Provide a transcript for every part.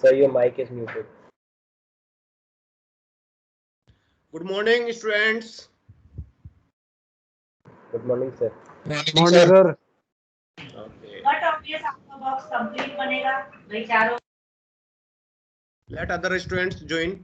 Sir, your mic is muted. Good morning, students. Good morning, sir. Morning sir. Okay. But obvious आपका box complete बनेगा भाई चारों। Let other students join.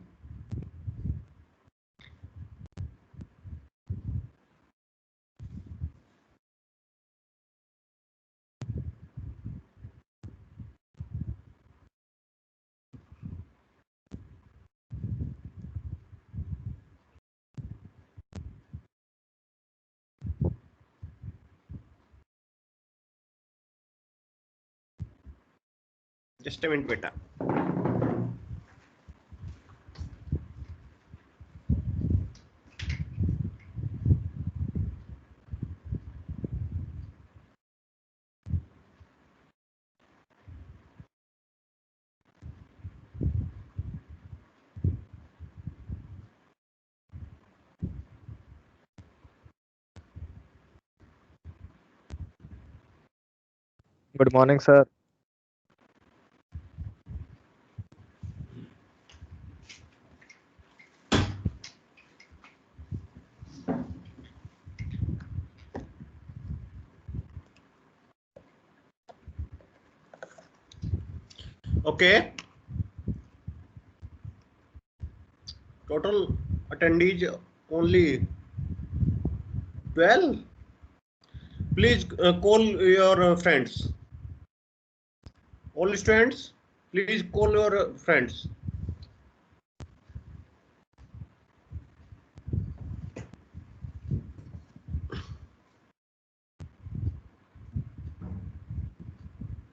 Just a minute, beta. Good morning sir. Okay. Total attendees only 12. Please call your friends. All students, please call your friends.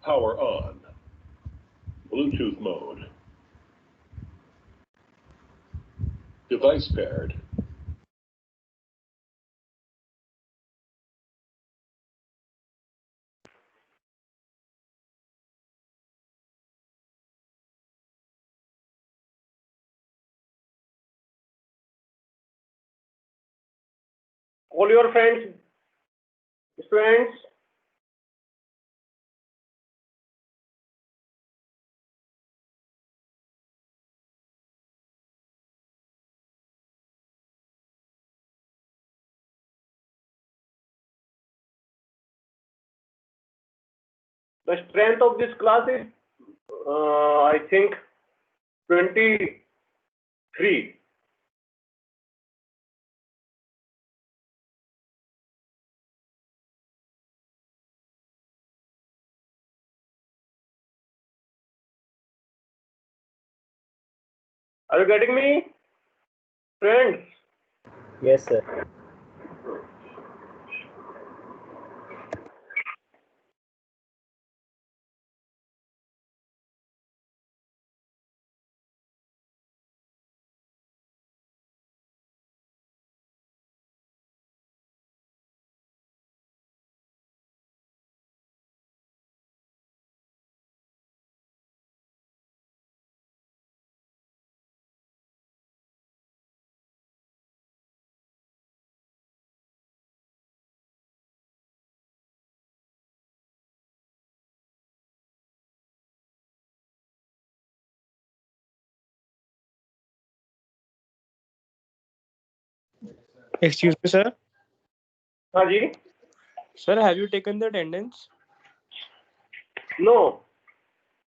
Power on. Bluetooth mode. Device paired. Call your friends, students. The strength of this class is, I think, 23. Are you getting me, friends? Yes, sir. Excuse me, sir. Haji? Sir, have you taken the attendance? No.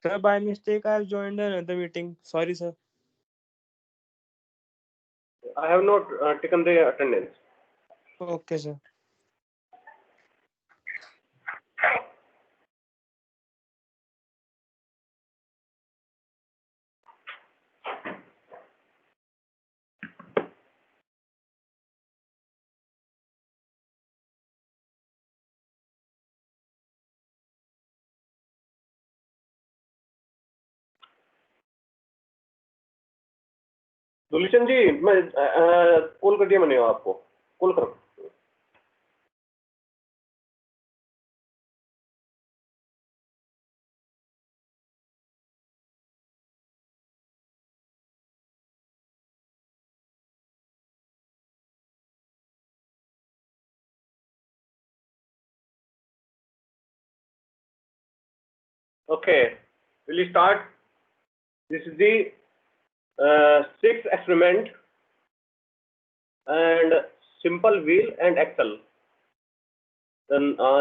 Sir, by mistake, I have joined another meeting. Sorry, sir. I have not taken the attendance. Okay, sir. दुलिशन जी, मैं call कर दिया मैंने आपको, call करो। Okay, will you start? This is the sixth experiment and simple wheel and axle. The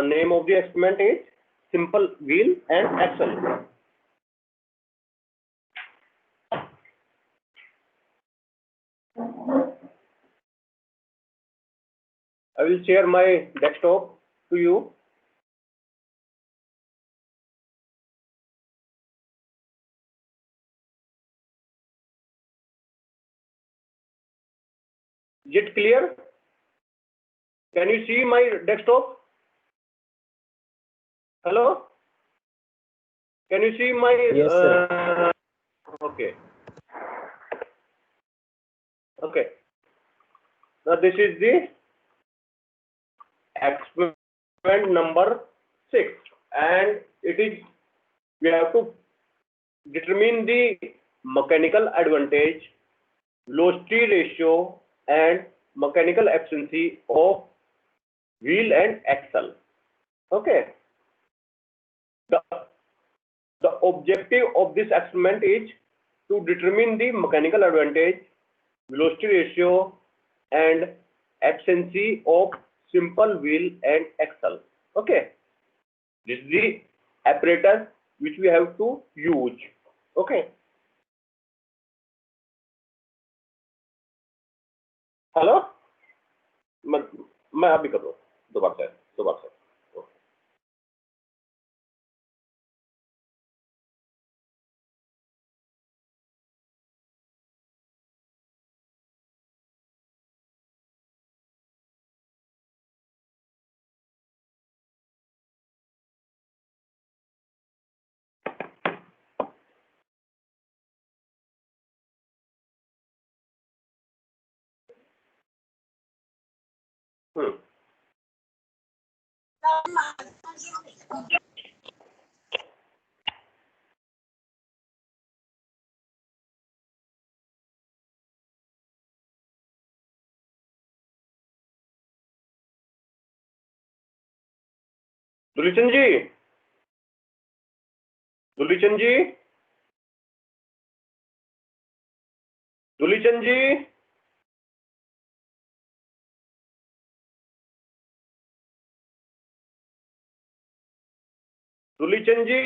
name of the experiment is simple wheel and axle. I will share my desktop to you. Is it clear? Can you see my desktop? Hello? Can you see my? Yes, sir. Okay. Okay. Now this is the experiment number 6, and it is, we have to determine the mechanical advantage, velocity ratio, and mechanical efficiency of wheel and axle. Okay. The objective of this experiment is to determine the mechanical advantage, velocity ratio, and efficiency of simple wheel and axle. Okay. This is the apparatus which we have to use. Okay. Hello मैं अभी कर रहा हूँ दोबारा से दुलीचंद जी दुलीचंद जी दुलीचंद जी दुलीचंद जी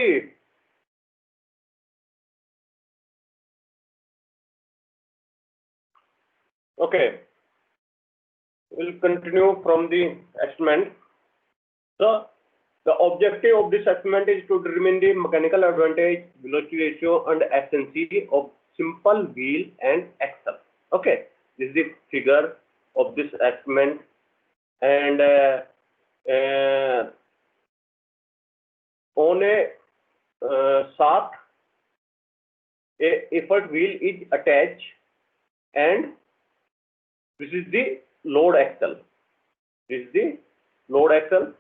okay, we'll continue from the experiment. So the objective of this experiment is to determine the mechanical advantage, velocity ratio, and efficiency of simple wheel and axle. Okay, this is the figure of this experiment, and on a shaft, a effort wheel is attached, and this is the load axle. This is the load axle.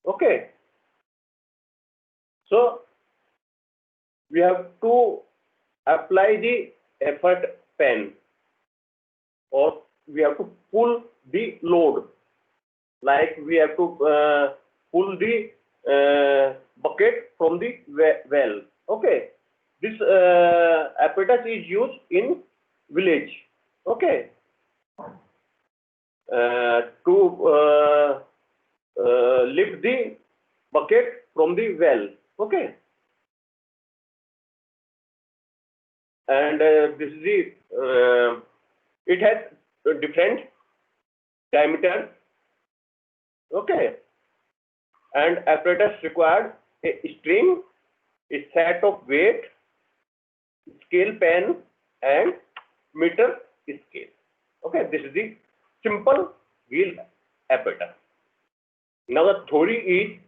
Okay. So we have to apply the effort pen, or we have to pull the load, like we have to pull the bucket from the well. Okay. This apparatus is used in village. Okay. To lift the bucket from the well. Okay. And this is the it has a different diameter. Okay. And apparatus required a string, a set of weight, scale pen, and meter scale. Okay, this is the simple wheel apparatus. Now the theory is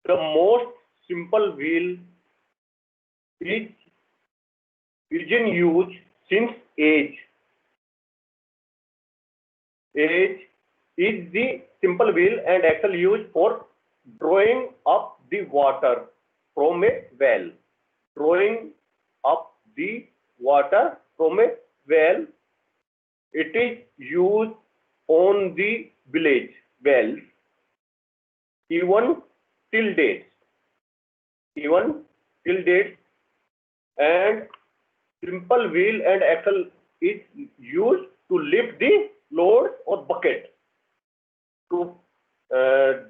the most simple wheel is in use since age. Age is the simple wheel and axle used for drawing up the water from a well. Drawing up the water from a well. It is used on the village wells even till date. and simple wheel and axle is used to lift the load or bucket to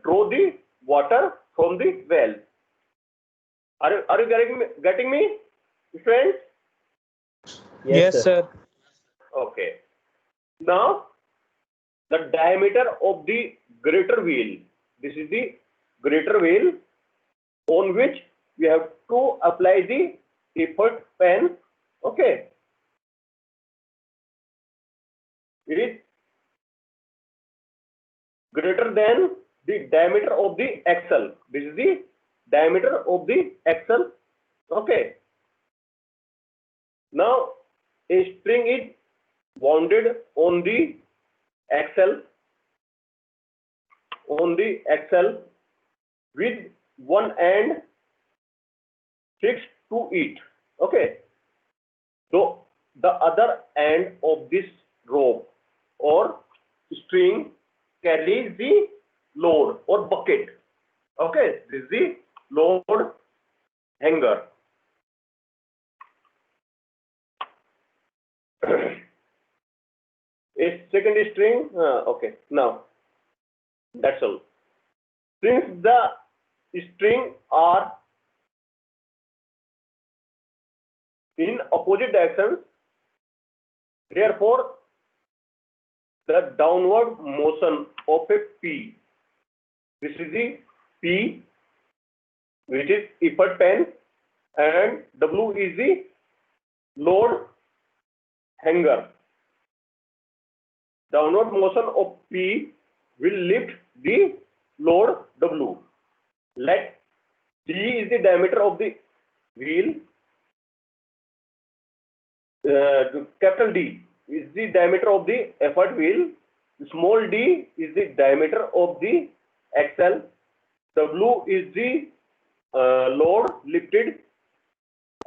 draw the water from the well. Are you getting me, friends? Yes, sir. sir. Okay. Now, the diameter of the greater wheel. This is the greater wheel on which we have to apply the effort pen. Okay. It is greater than the diameter of the axle. This is the diameter of the axle. Okay. Now, a string is wounded on the axle with one end fixed to it. Okay. So the other end of this rope or string carries the load or bucket. Okay, this is the load hanger. A second string. Okay, now that's all. Since the string are in opposite directions, therefore the downward motion of a P. This is the P, which is effort pen, and W is the load hanger. Downward motion of P will lift the load W. Let D is the diameter of the wheel. Capital D is the diameter of the effort wheel. Small d is the diameter of the axle. W is the load lifted,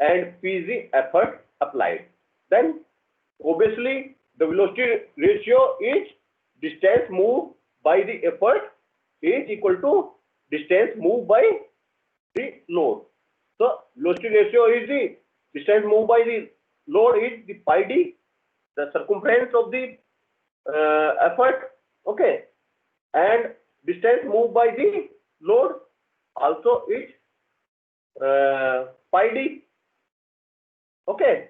and P is the effort applied. Then obviously the velocity ratio is distance moved by the effort is equal to distance moved by the load. So velocity ratio is the distance moved by the load is the pi d, the circumference of the effort. Okay, and distance moved by the load also is pi d. Okay,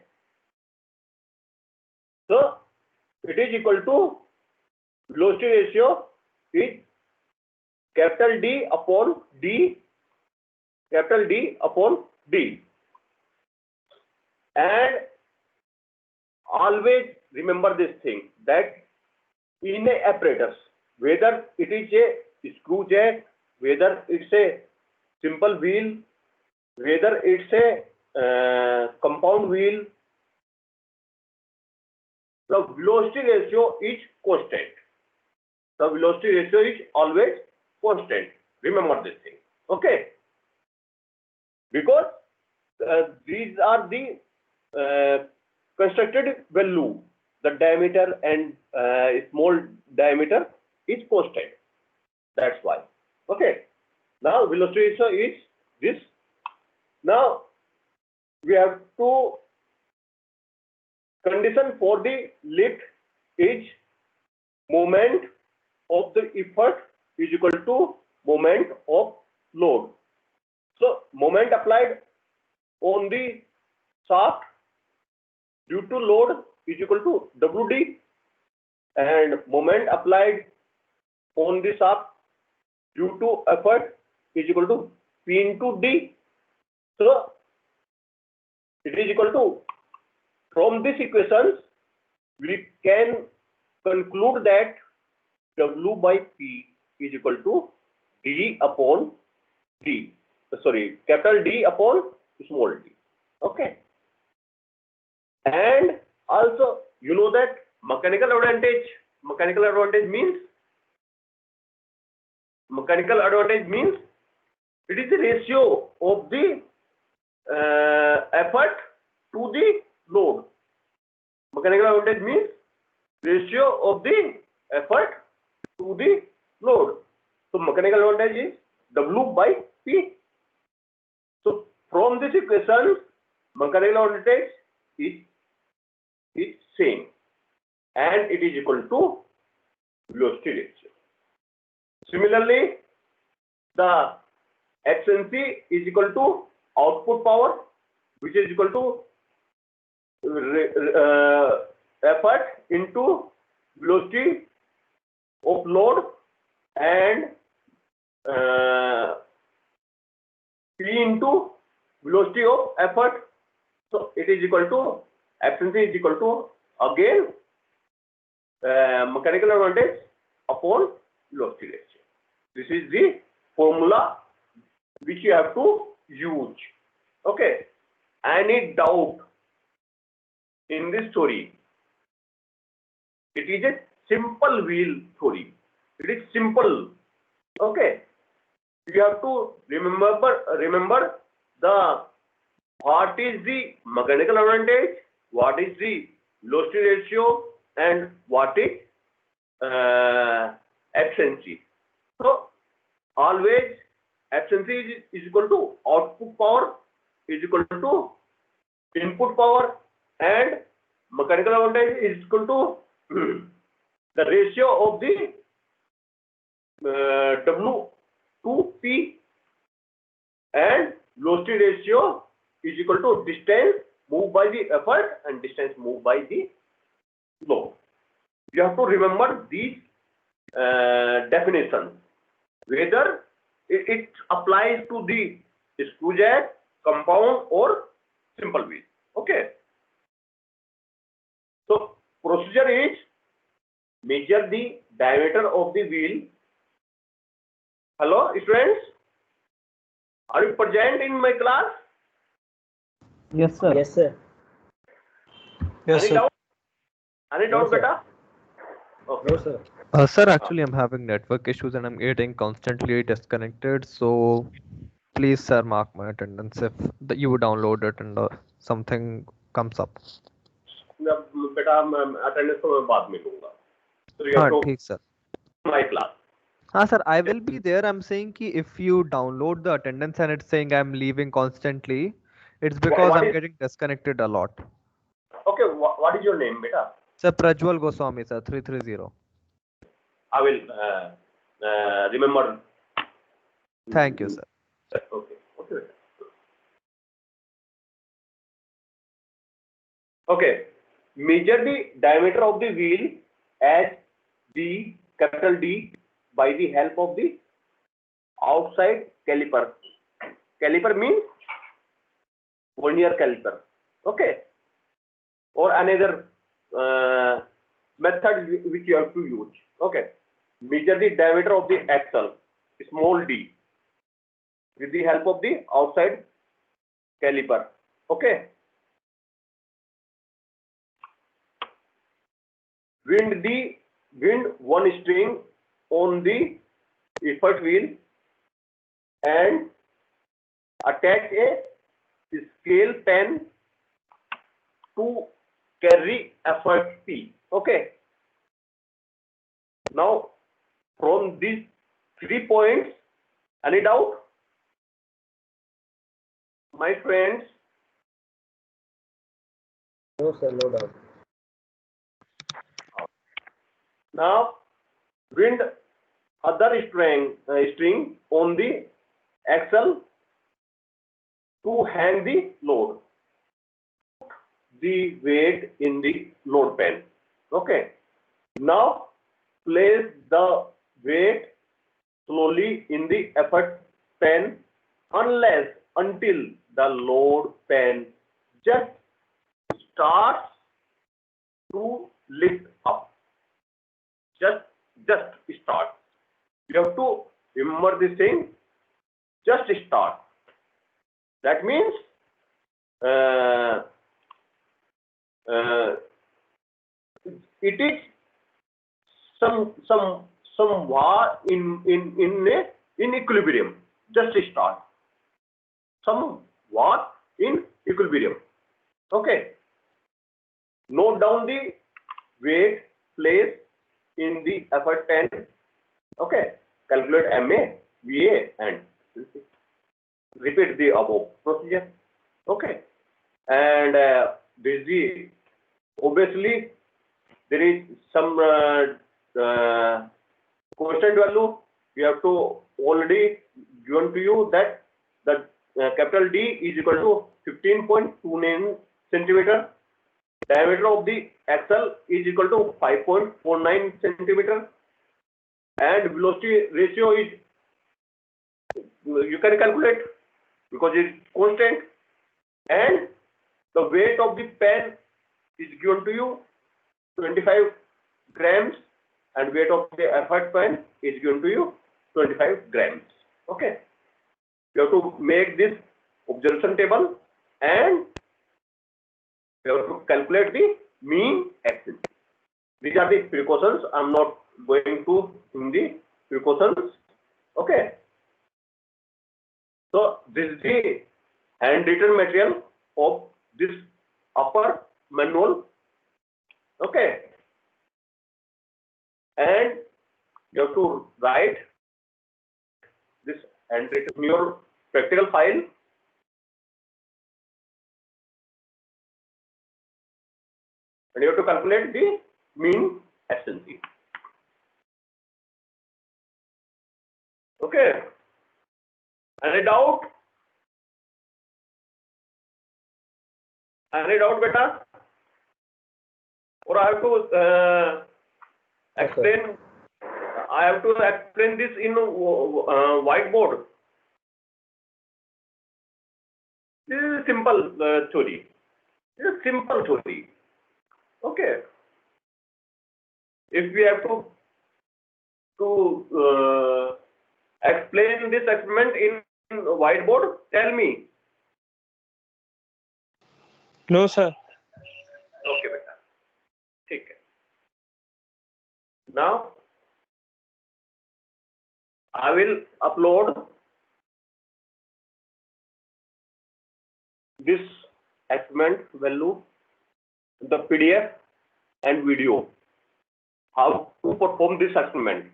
so it is equal to velocity ratio is capital D upon D, capital D upon D. And always remember this thing, that in a apparatus, whether it is a screw jack, whether it's a simple wheel, whether it's a compound wheel, the velocity ratio is constant. The velocity ratio is always constant. Remember this thing. Okay? Because these are the constructed value. The diameter and small diameter is constant. That's why. Okay? Now velocity ratio is this. Now we have two condition for the lift is moment of the effort is equal to moment of load. So moment applied on the shaft due to load is equal to WD, and moment applied on the shaft due to effort is equal to P into D. So it is equal to, from this equations we can conclude that W by P is equal to D upon D. Sorry, capital D upon small d. Okay. And also you know that mechanical advantage means it is the ratio of the effort to the load. Mechanical advantage means ratio of the effort to the load. So mechanical advantage is W by P. So from this equation mechanical voltage is same, and it is equal to velocity ratio. Similarly, the efficiency is equal to output power, which is equal to effort into velocity of load, and P into velocity of effort. So it is equal to, efficiency is equal to again mechanical advantage upon velocity ratio. This is the formula which you have to use. Okay. Any doubt in this theory? It is a simple wheel theory. It is simple. Okay. You have to remember the what is the mechanical advantage, what is the velocity ratio, and what is efficiency. So always efficiency is equal to output power is equal to input power, and mechanical advantage is equal to the ratio of the W to P, and velocity ratio is equal to distance moved by the effort and distance moved by the load. You have to remember these definitions, whether it applies to the screw jack, compound, or simple wheel. Okay. So procedure is measure the diameter of the wheel. Hello, students? Are you present in my class? Yes, sir. Yes, sir. Any doubt? Any doubt, sir. beta? Okay. No, sir. Sir, actually, I'm having network issues and I'm getting constantly disconnected. So please, sir, mark my attendance if you download it and something comes up. बेटा मैं attendance तो मैं बाद में लूँगा. So you have to ठीक, sir. my class. Sir, I will be there. I'm saying ki if you download the attendance and it's saying I'm leaving constantly, it's because What I'm is- getting disconnected a lot. Okay, what is your name, beta? Sir, Prajwal Goswami, sir, 330. I will remember. Thank you, sir. Okay. Okay. Okay. Measure the diameter of the wheel as D, capital D, by the help of the outside caliper. Caliper means vernier caliper. Okay. Or another method which you have to use. Okay. Measure the diameter of the axle, small d, with the help of the outside caliper. Okay. Wind one string on the effort wheel and attach a scale pen to carry effort P. Okay. Now, from these 3 points, any doubt? My friends? No, sir. No doubt. Now, wind other string on the axle to hang the load. The weight in the load pen. Okay. Now, place the weight slowly in the effort pen until the load pen just starts to lift up. Just start. You have to remember this thing. Just start. That means it is somewhat in equilibrium. Just start. Somewhat in equilibrium. Okay. Note down the weight placed in the effort pen. Okay. Calculate MA, VA, and repeat the above procedure. Okay. and this is obviously there is some constant value. We have to already given to you that the capital D is equal to 15.29 centimeter. Diameter of the axle is equal to 5.49 centimeter, and velocity ratio is, you can calculate because it's constant, and the weight of the pen is given to you 25 grams, and weight of the effort pen is given to you 25 grams. Okay, you have to make this observation table and you have to calculate the mean axis. These are the precautions. I'm not going to in the precautions. Okay. So this is the handwritten material of this upper manual. Okay. And you have to write this handwritten in your practical file. And you have to calculate the mean efficiency. Okay. Any doubt? Any doubt, beta? Or I have to explain. I have to explain this in whiteboard. This is a simple theory. This is simple theory. Okay. If we have to explain this experiment in whiteboard, tell me. No, sir. Okay, beta. ठीक है. Now I will upload this experiment value, the PDF and video. How to perform this experiment?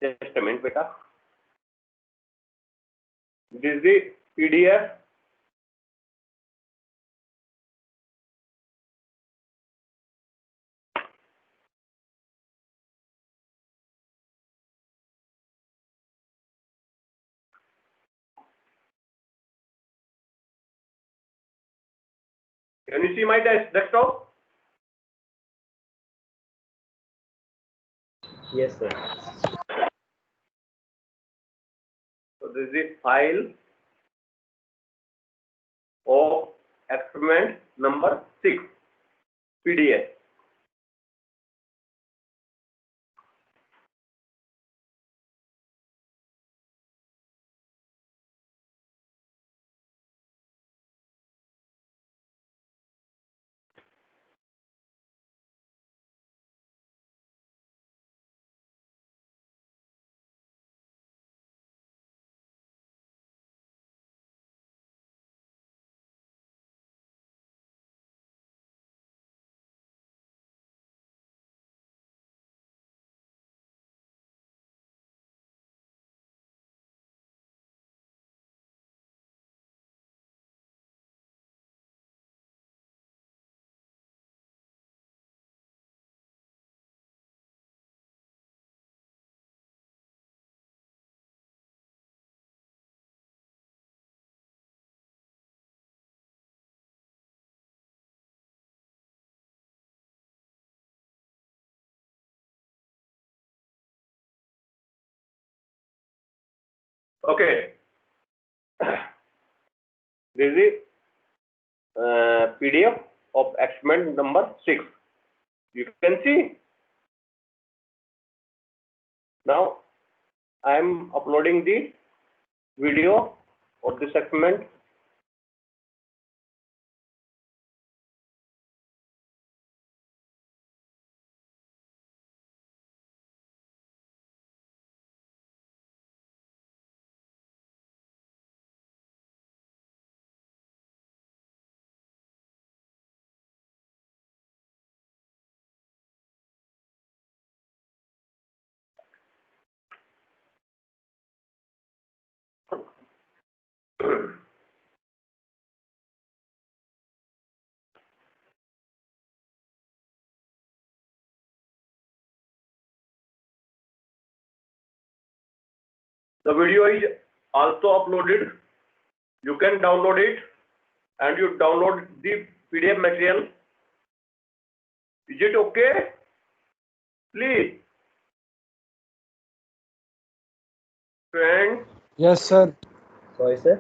Just a minute, beta. This is the PDF. Can you see my desktop? Yes, sir. So this is the file of experiment number 6, PDF. Okay. This is PDF of experiment number 6. You can see. Now I am uploading the video of this experiment. The video is also uploaded. You can download it, and you download the PDF material. Is it okay? Please, friends. Yes, sir. Sorry, sir.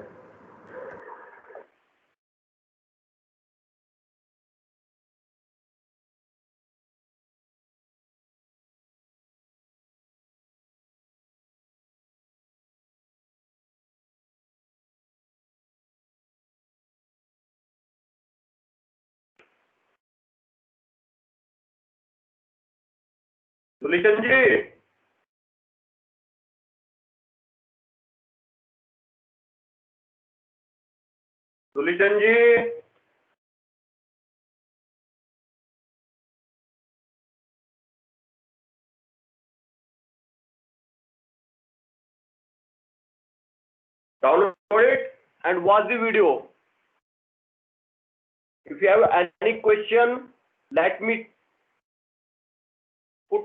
Sulichan ji, Sulichan ji, download it and watch the video. If you have any question, let me put.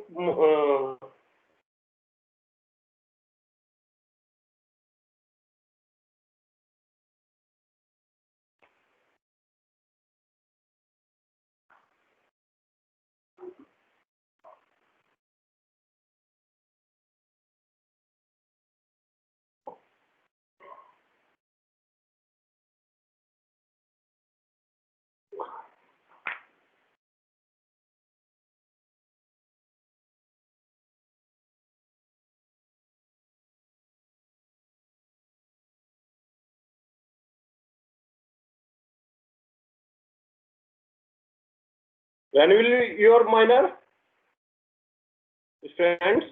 When will your minor students?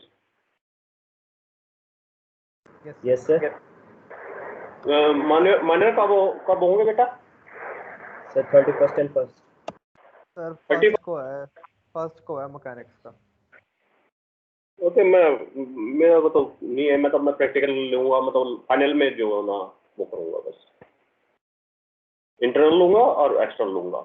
Yes, sir. Minor कब होंगे बेटा? Sir, 31st and 1st. Sir 30 first को है mechanics का। Okay, मेरा को तो नहीं है, मतलब मैं प्रैक्टिकल लूंगा, मतलब फाइनल में जो है ना वो करूंगा, बस इंटरनल लूंगा और एक्सटर्नल लूंगा।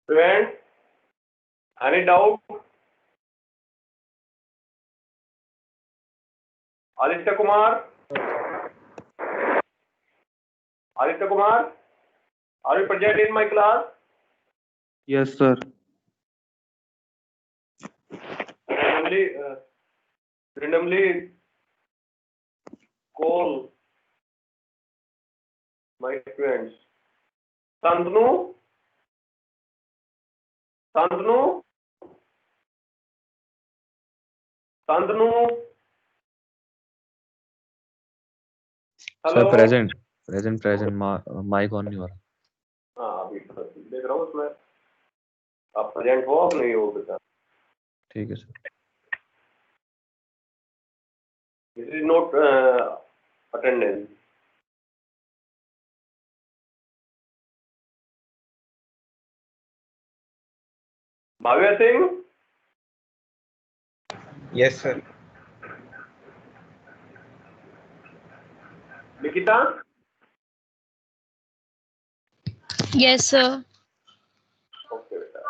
Students, any doubt? Aditya Kumar? Aditya Kumar? Are you present in my class? Yes, sir. Randomly call my friends. Santanu? Santanu? Santanu? Sir, hello present. Mic on नहीं हो रहा. हाँ अभी देख रहा हूँ उसमें आप प्रेजेंट हो अब नहीं हो बेटा ठीक है sir. This is not attendance Bhavya Singh Yes, sir. Nikita Yes, sir. Okay बेटा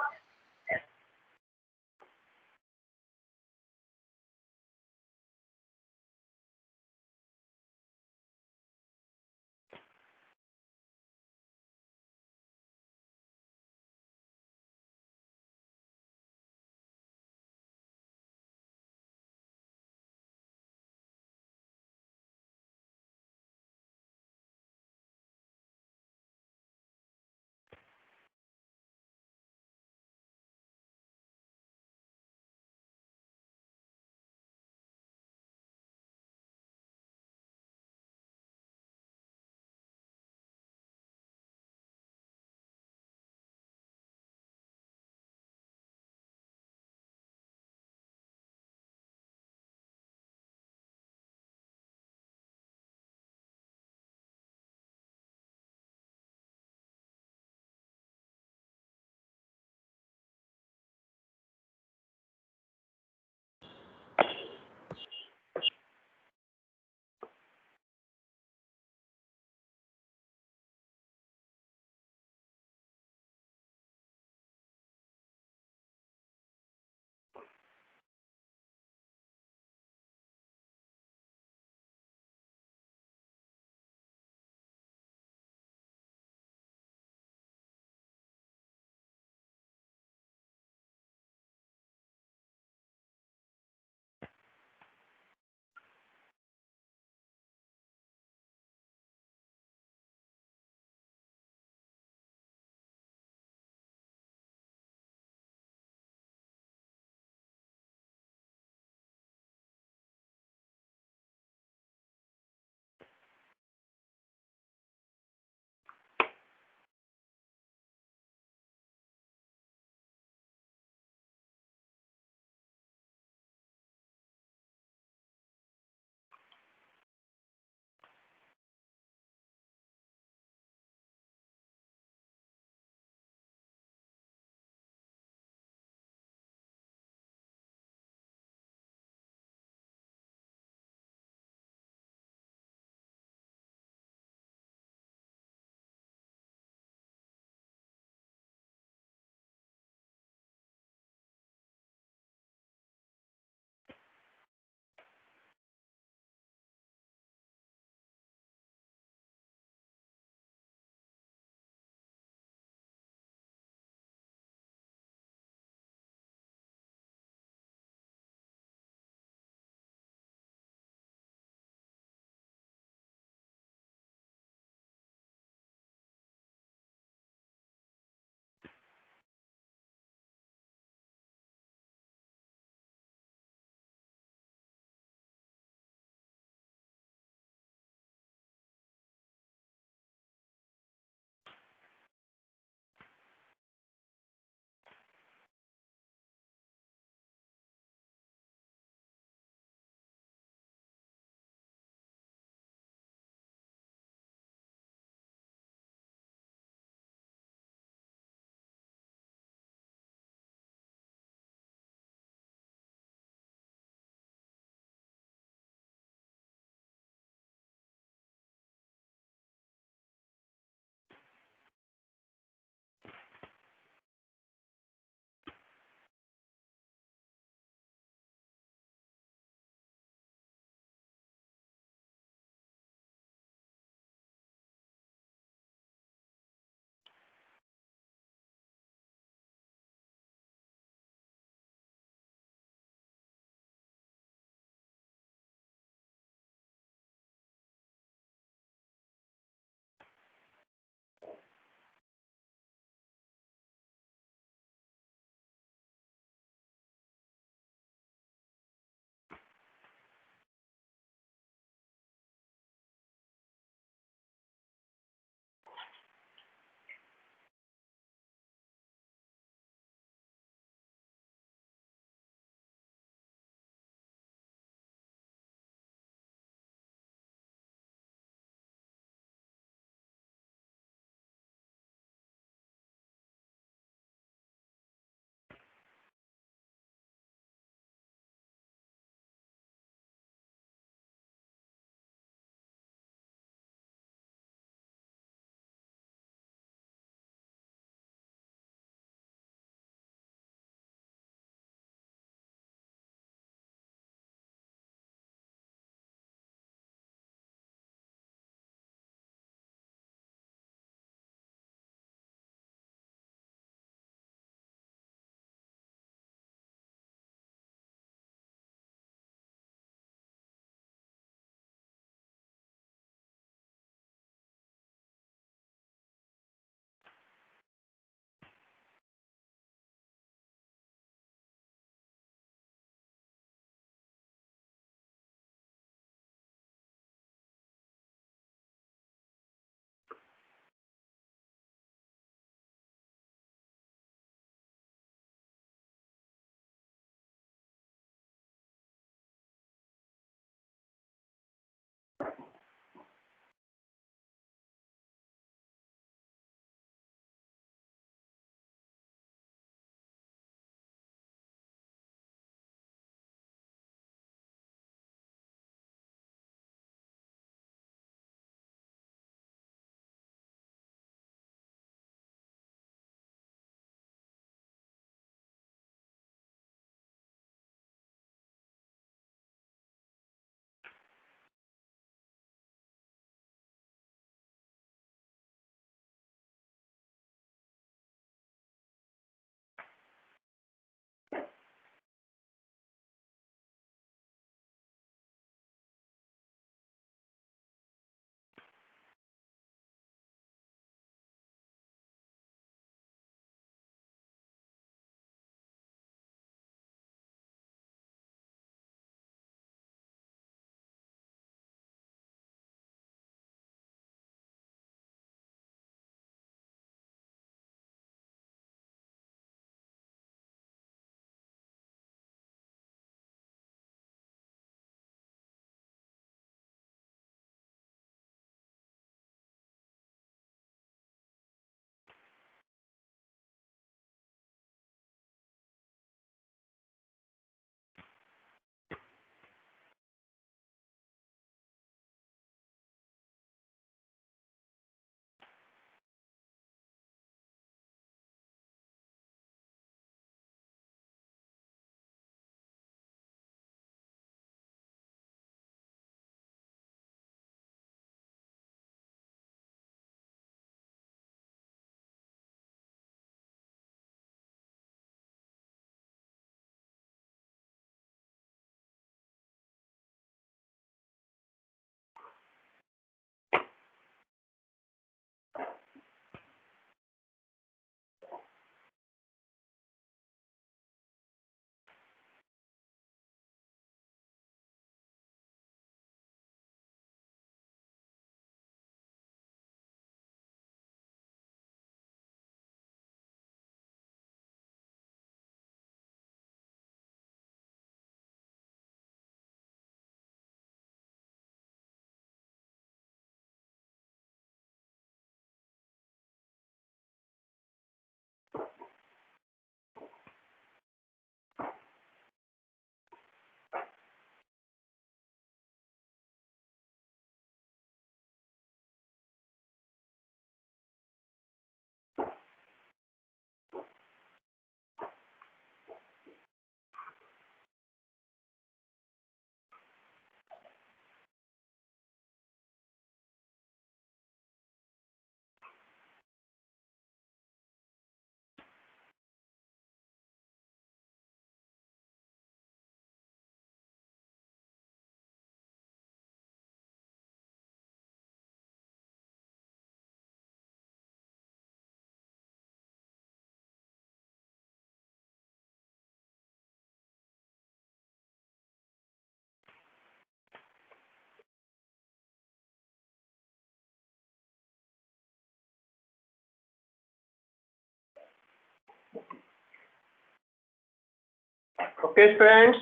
Okay, students,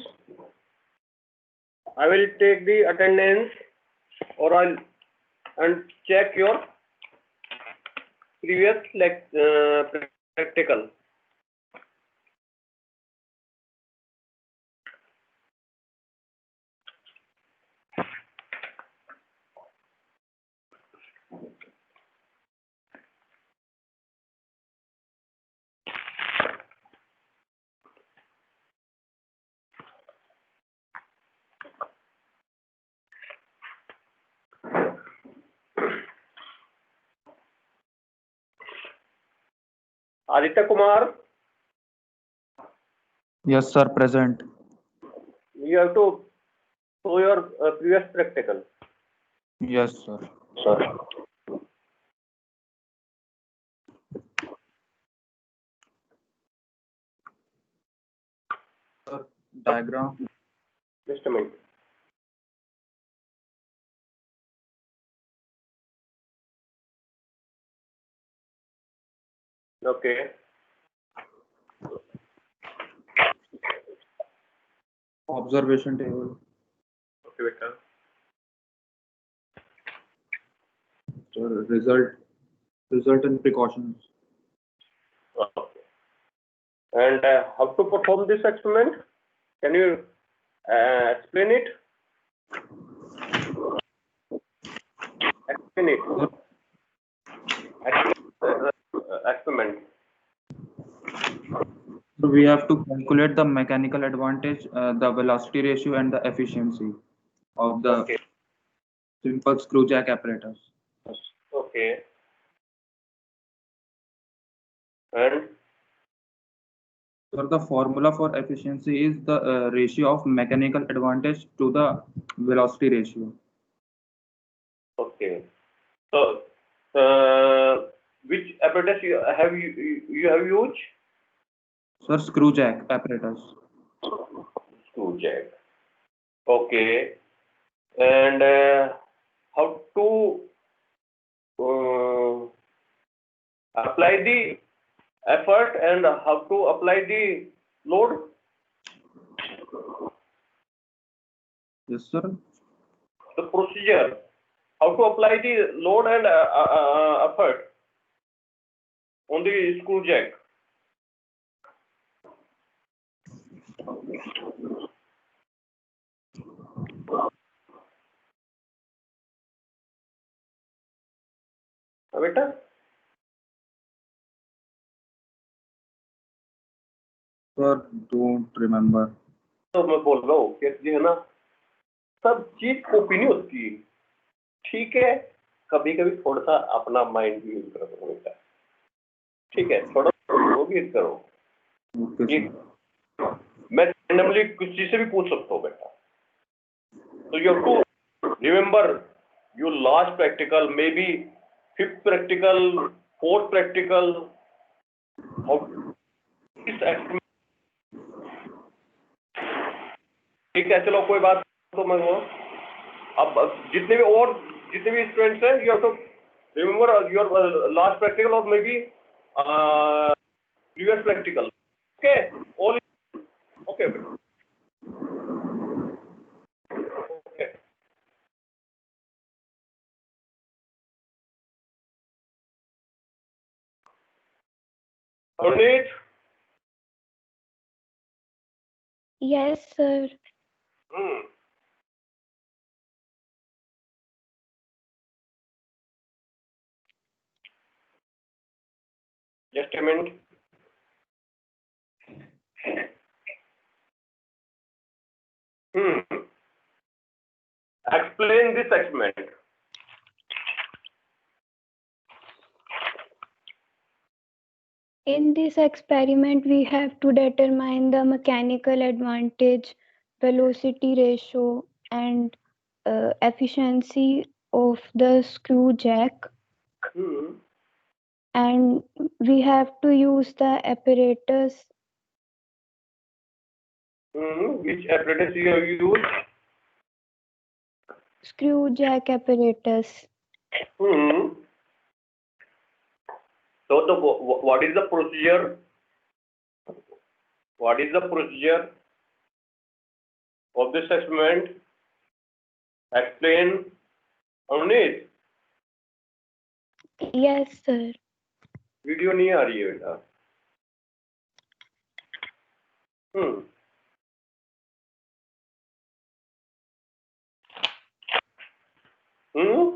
I will take the attendance or I'll and check your previous practical. Aditya Kumar, Yes, sir. Present. you have to show your previous practical. Yes, sir. Sir, diagram. Just a minute. Okay. Observation table. Okay, beta. Sir, result and precautions. Okay. And how to perform this experiment? Can you explain it? Explain it. Experiment. So we have to calculate the mechanical advantage, the velocity ratio, and the efficiency of the Okay. simple screw jack apparatus. Okay. And So the formula for efficiency is the ratio of mechanical advantage to the velocity ratio. okay. So, which apparatus you have used? Sir, screw jack apparatus. Screw jack. Okay. And how to apply the effort and how to apply the load? Yes, sir. The procedure. How to apply the load and effort on the screw jack? बेटा Sir, don't remember. तो मैं बोल रहा हूँ कि जी है ना सब चीज कॉपी नहीं होती ठीक है कभी कभी थोड़ा सा अपना माइंड भी यूज करो बेटा ठीक है थोड़ा वो भी यूज करो Okay, sir. मैं रैंडमली कुछ चीज से भी पूछ सकता हूँ बेटा तो you have to remember your last practical may be fifth practical fourth practical ठीक है चलो कोई बात तो मैं वो अब जितने भी स्टूडेंट्स हैं you have to remember your last practical और maybe previous practical okay all okay okay Arnit? Yes, sir. Just a minute. Explain this experiment. In this experiment, we have to determine the mechanical advantage, velocity ratio, and efficiency of the screw jack. And we have to use the apparatus. Which apparatus you have used? Screw jack apparatus. So what is the procedure? What is the procedure? of this experiment? Explain on it. Yes, sir. Video नहीं आ रही है बेटा.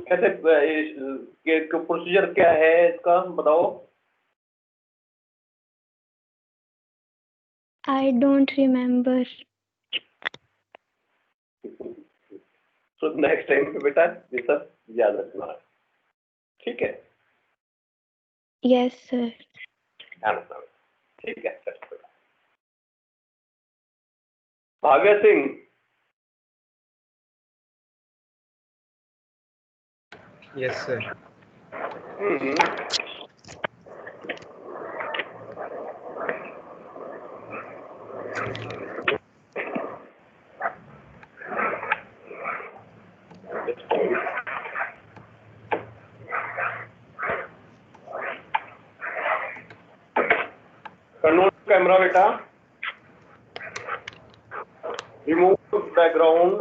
कैसे procedure क्या है इसका बताओ. I don't remember. So next time पे बेटा ये सब याद रखना है. ठीक है. Yes, sir. ध्यान रखना. ठीक है. Bhavya Singh. Yes, sir. Turn camera बेटा. Remove background.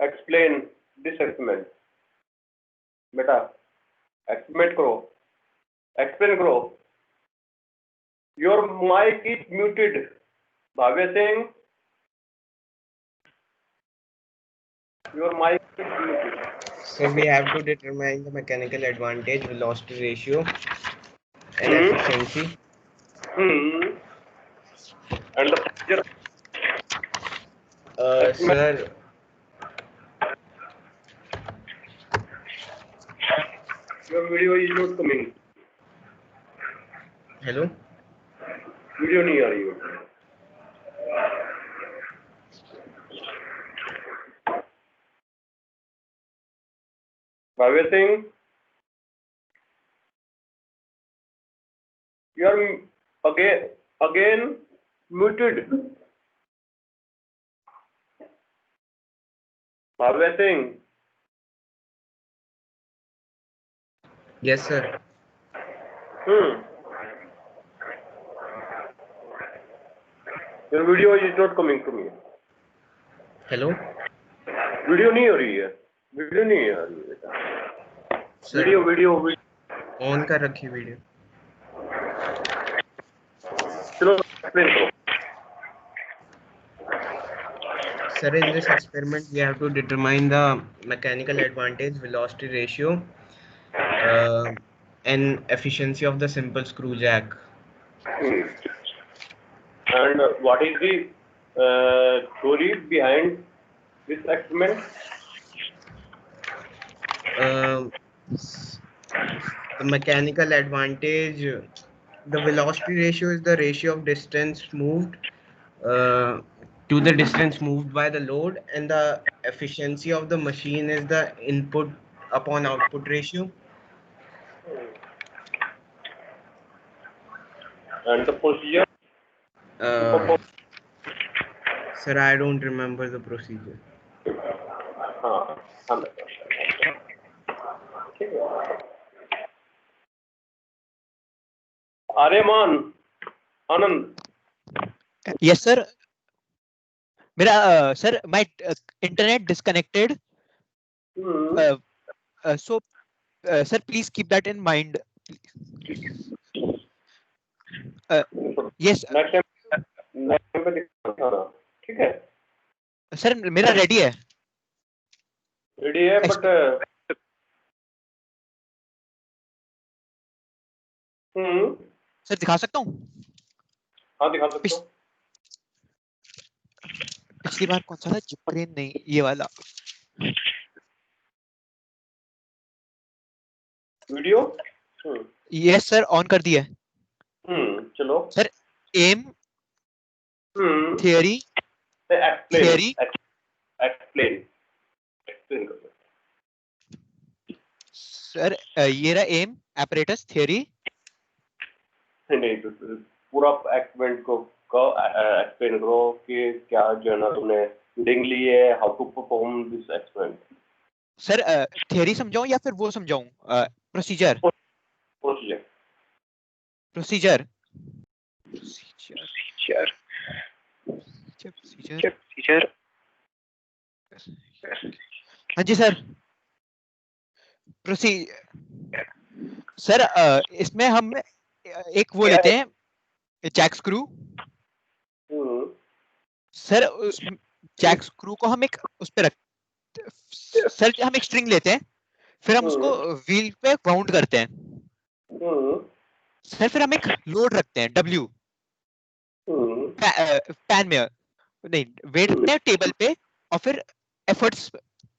Explain this experiment. बेटा experiment करो. Explain करो. Your mic is muted. Bhavya Singh. Your mic is muted. So we have to determine the mechanical advantage, velocity ratio, and efficiency. And the procedure. Sir. Your video is not coming. Hello. Video नहीं आ रही है. Bhavya Singh. You are again muted. Bhavya Singh. Yes, sir. Your video is not coming to me. Hello. Video नहीं हो रही है. Video नहीं आ रही है बेटा. वीडियो ऑन कर रखी वीडियो. चलो एक्सप्लेन करो. Sir, in this experiment, we have to determine the mechanical advantage, velocity ratio, and efficiency of the simple screw jack. And what is the theory behind this experiment? The mechanical advantage, the velocity ratio is the ratio of distance moved to the distance moved by the load, and the efficiency of the machine is the input upon output ratio. And the procedure? Sir, I don't remember the procedure. Aryaman Anand. Yes, sir. मेरा sir, my internet disconnected. So, sir, please keep that in mind. Yes. ठीक है. Sir, मेरा ready है. Ready है, but sir दिखा सकता हूँ. हाँ दिखा सकते हो. पिछली बार कौन सा था? जिब्रेन नहीं, ये वाला. वीडियो. यस सर, ऑन कर दिया. चलो sir. Aim theory explain sir. ये रहा एम, apparatus, theory, नहीं तो पूरा एक्सपेरिमेंट को एक्सप्लेन करो कि क्या जो है ना तुमने रीडिंग ली है, how to perform this experiment. Sir theory समझाऊं या फिर वो समझाऊं, procedure? Procedure procedure procedure procedure हाँ जी सर। प्रोसी सर इसमें हम एक वो लेते हैं जैक स्क्रू। सर उस जैक स्क्रू को हम एक उस पे रख सर हम एक स्ट्रिंग लेते हैं, फिर हम उसको व्हील पे वाउंड करते हैं। सर फिर हम एक लोड रखते हैं W पैन में, नहीं वेट रखते हैं टेबल पे, और फिर एफर्ट्स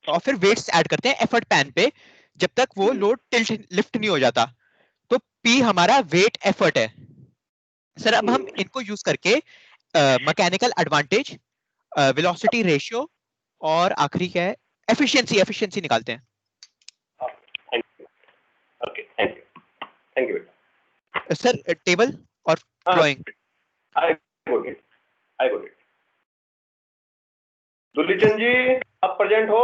और फिर वेट्स ऐड करते हैं एफर्ट पैन पे जब तक वो लोड टिल्ट लिफ्ट नहीं हो जाता। तो P हमारा वेट एफर्ट है। सर अब हम इनको यूज करके मैकेनिकल एडवांटेज, वेलोसिटी रेशियो और आखिरी क्या है, एफिशिएंसी निकालते हैं। ओके थैंक यू बेटा। सर टेबल और drawing. I got it. Dulichand ji आप प्रेजेंट हो?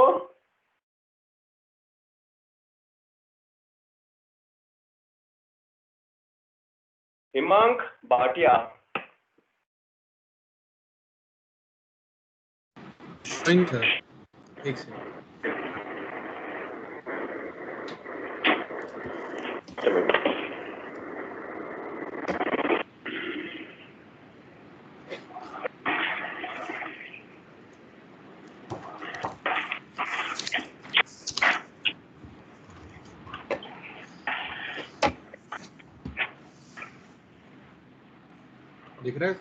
हिमांक भाटिया। सर एक सेकंड। दिख रहा है?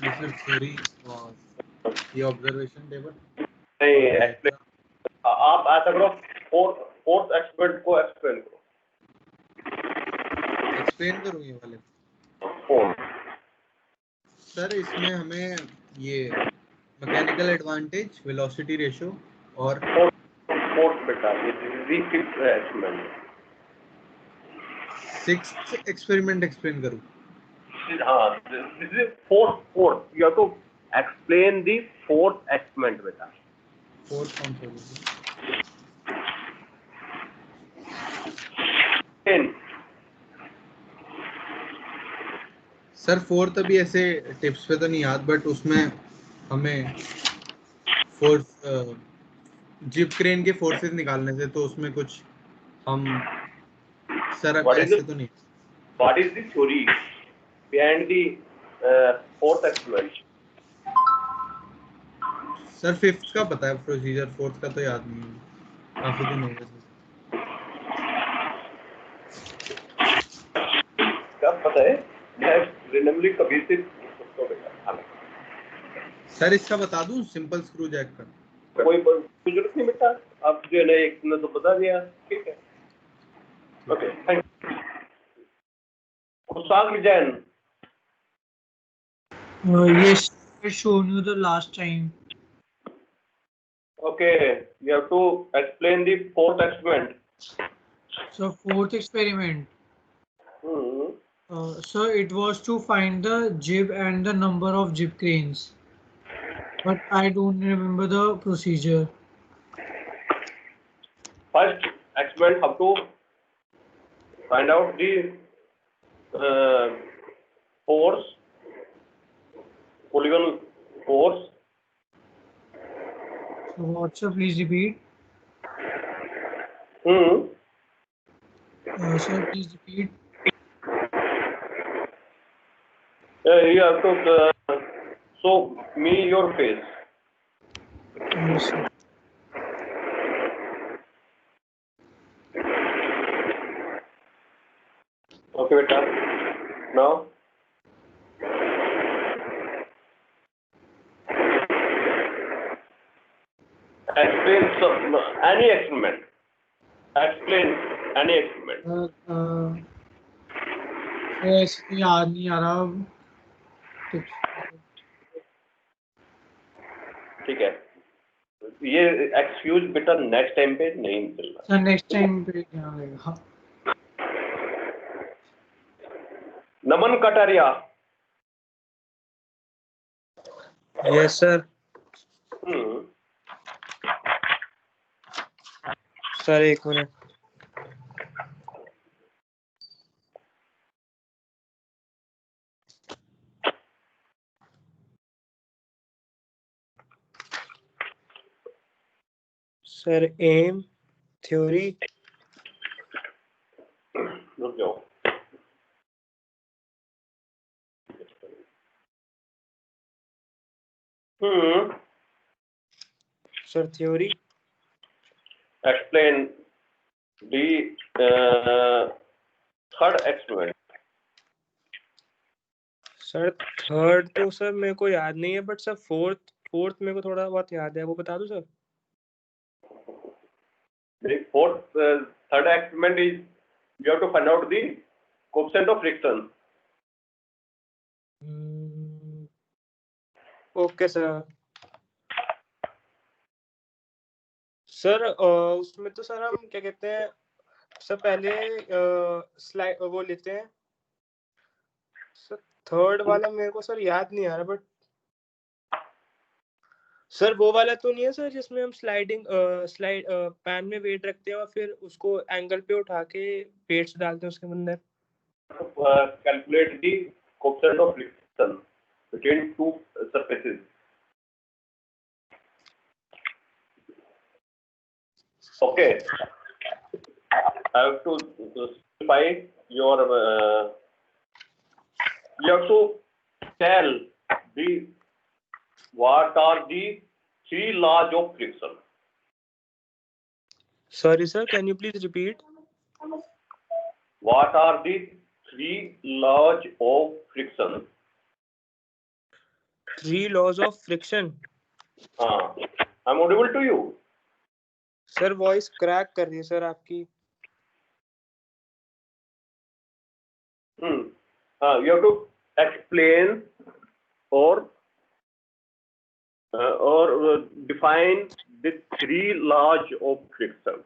ये सर थ्योरी और ये ऑब्जर्वेशन टेबल नहीं आप ऐसा करो, फोर्थ एक्सपेरिमेंट को एक्सप्लेन करो। एक्सप्लेन करूँ ये वाले? सर इसमें हमें ये मैकेनिकल एडवांटेज, वेलोसिटी रेशियो और फोर्थ बेटा ये fifth experiment. Sixth experiment explain करूँ? हाँ this is fourth you have to explain the fourth experiment बेटा। फोर्थ कौन सा? सर फोर्थ अभी ऐसे टिप्स पे तो नहीं याद, बट उसमें हमें फोर्स जिप क्रेन के फोर्सेस निकालने थे, तो उसमें कुछ हम सर ऐसे तो नहीं। What is the theory behind the fourth experiment? Sir fifth का पता है प्रोसीजर, फोर्थ का तो याद नहीं है, काफी दिन हो गए। क्या पता है? मैं रेंडमली कभी से सर इसका बता दूं, सिंपल स्क्रू जैक का? कोई जरूरत नहीं बेटा, आप जो है ना एक ने तो बता दिया, ठीक है। Okay thank you. Jain. Yes, I shown you the last time. Okay, you have to explain the fourth experiment. So fourth experiment. So it was to find the jib and the number of jib cranes, but I don't remember the procedure. First experiment have to find out the force, polygonal force. So what's up? Please repeat. Sir, please repeat. You have to show me your face. Yes, sir. Okay, beta. Now. Explain any experiment. Explain any experiment. ऐसे याद नहीं आ रहा। ठीक है। ये excuse बेटा next time पे नहीं मिलना। सर नेक्स्ट टाइम पे ध्यान रहेगा। Naman Kataria. Yes sir. Sir एक मिनट। Sir aim theory. रुक जाओ। Sir theory. Explain the third experiment. Sir third तो सर मेरे को याद नहीं है, बट सर फोर्थ मेरे को थोड़ा बहुत याद है, वो बता दो sir. Fourth third experiment is you have to find out the coefficient of friction. Okay sir. Sir उसमें तो सर हम क्या कहते हैं सर, पहले स्लाइड वो लेते हैं सर। थर्ड वाला मेरे को सर याद नहीं आ रहा, बट सर वो वाला तो नहीं है सर जिसमें हम स्लाइड पैन में वेट रखते हैं और फिर उसको एंगल पे उठा के वेट्स डालते हैं उसके अंदर। Calculate the coefficient of friction between two surfaces. Okay, I have to specify your. You have to tell what are the three laws of friction. Sorry sir, can you please repeat? What are the three laws of friction? Three laws of friction. I'm audible to you. Sir voice crack कर रही है sir आपकी। You have to explain or define the three laws of friction.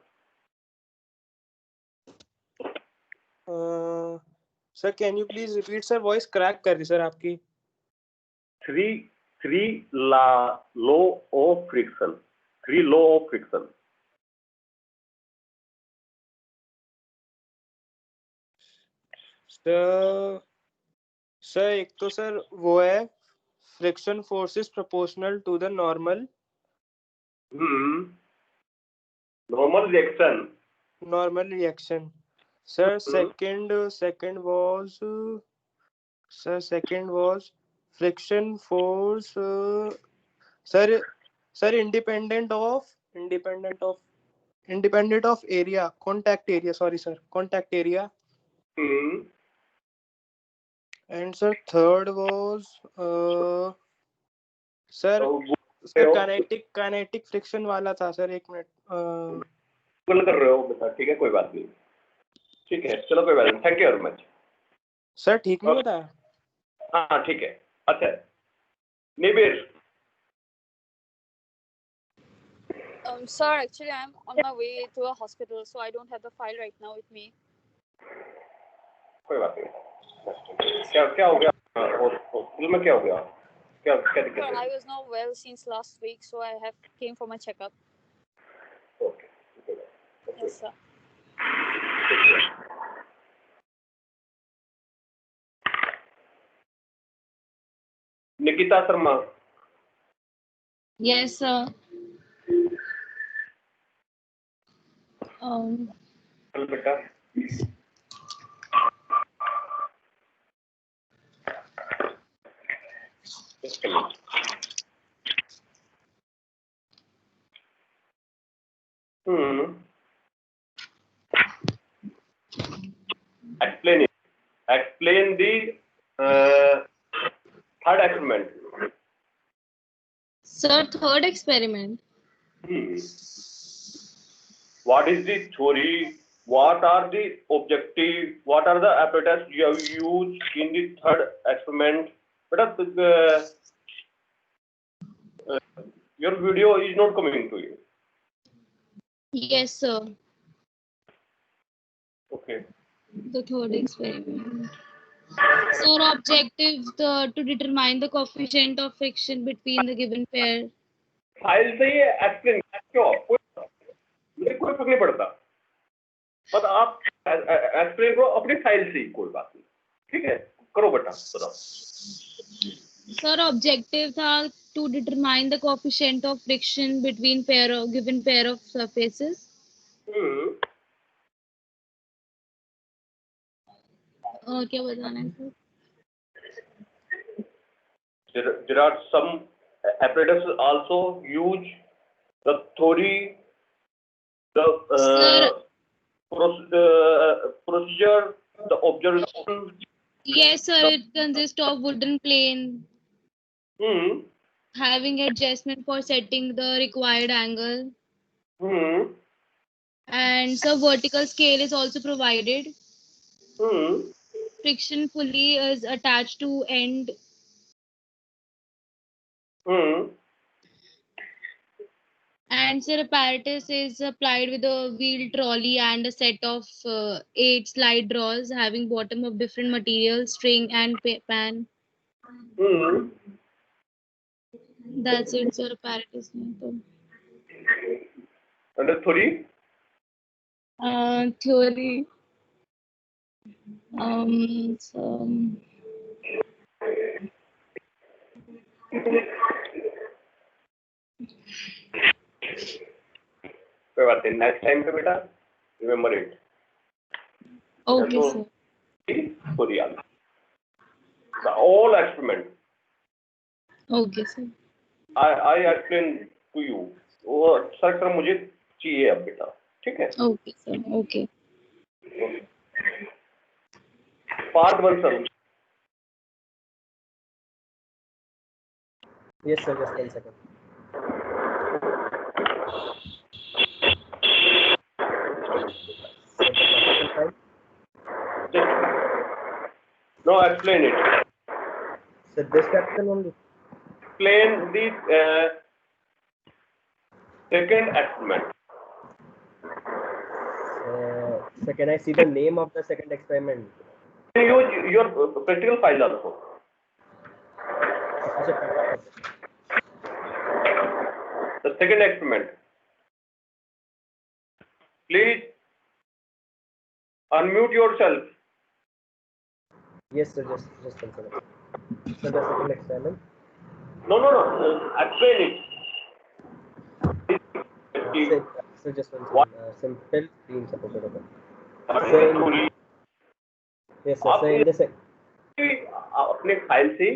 Sir can you please repeat sir, voice crack कर रही है sir आपकी। Three law of friction. Three law of friction. Sir एक तो सर वो है friction force is proportional to the normal. Normal reaction. Normal reaction. Sir, second was friction force. Sir, independent of area, contact area. Sorry, sir, contact area. And sir, third was sir kinetic friction वाला था sir. एक minute कर रहे हो बेटा, ठीक है कोई बात नहीं, ठीक है चलो कोई बात नहीं, thank you very much. Sir ठीक नहीं बताया? हाँ ठीक है। अच्छा निबिर। Sir, actually I'm on my way to a hospital, so I don't have the file right now with me. कोई बात नहीं। क्या हो गया हॉस्पिटल में, क्या हो गया, क्या दिक्कत है? I was not well since last week, so I have came for my checkup. Okay. Yes, sir. Nikita Sharma. Yes, sir. बेटा Explain the third experiment. Sir, third experiment. What is the theory? What are the objectives? What are the apparatus you have used in the third experiment? your video is not coming to you. Yes, sir. Okay. The third experiment. Sir, objective to determine the coefficient of friction between the given pair. File से ये explain क्यों मुझे कोई फर्क नहीं पड़ता, but आप explain करो अपनी फाइल से ही, कोई बात नहीं, ठीक है, करो बेटा, बताओ। Sir, objective था to determine the coefficient of friction between given pair of surfaces. और क्या बताना है sir? There are some apparatus also use the theory, the procedure, the observation. Yes, sir. It consists of wooden plane having adjustment for setting the required angle. And so vertical scale is also provided. Friction pulley is attached to end. And sir, apparatus is applied with a wheel trolley and a set of 8 slide drawers having bottom of different materials, string and pan. That's it, sir. Apparatus. And the theory? Theory. कोई बात नहीं, next time पे बेटा remember it. Okay, sir. Theory आना, the all experiment. Okay, sir. I explain to you. वो sir मुझे चाहिए अब बेटा, ठीक है? Okay, sir. Okay. Part 1 sir. Yes sir, just 1 second. No, explain it. So this capital only. Explain the second experiment. So can I see the name of the second experiment? Use your practical file also. The second experiment. Please unmute yourself. Yes sir, just 1 second. So the second experiment. No. Explain it. So just 1 second. Simple beam supported. So yes sir. So in the अपने file से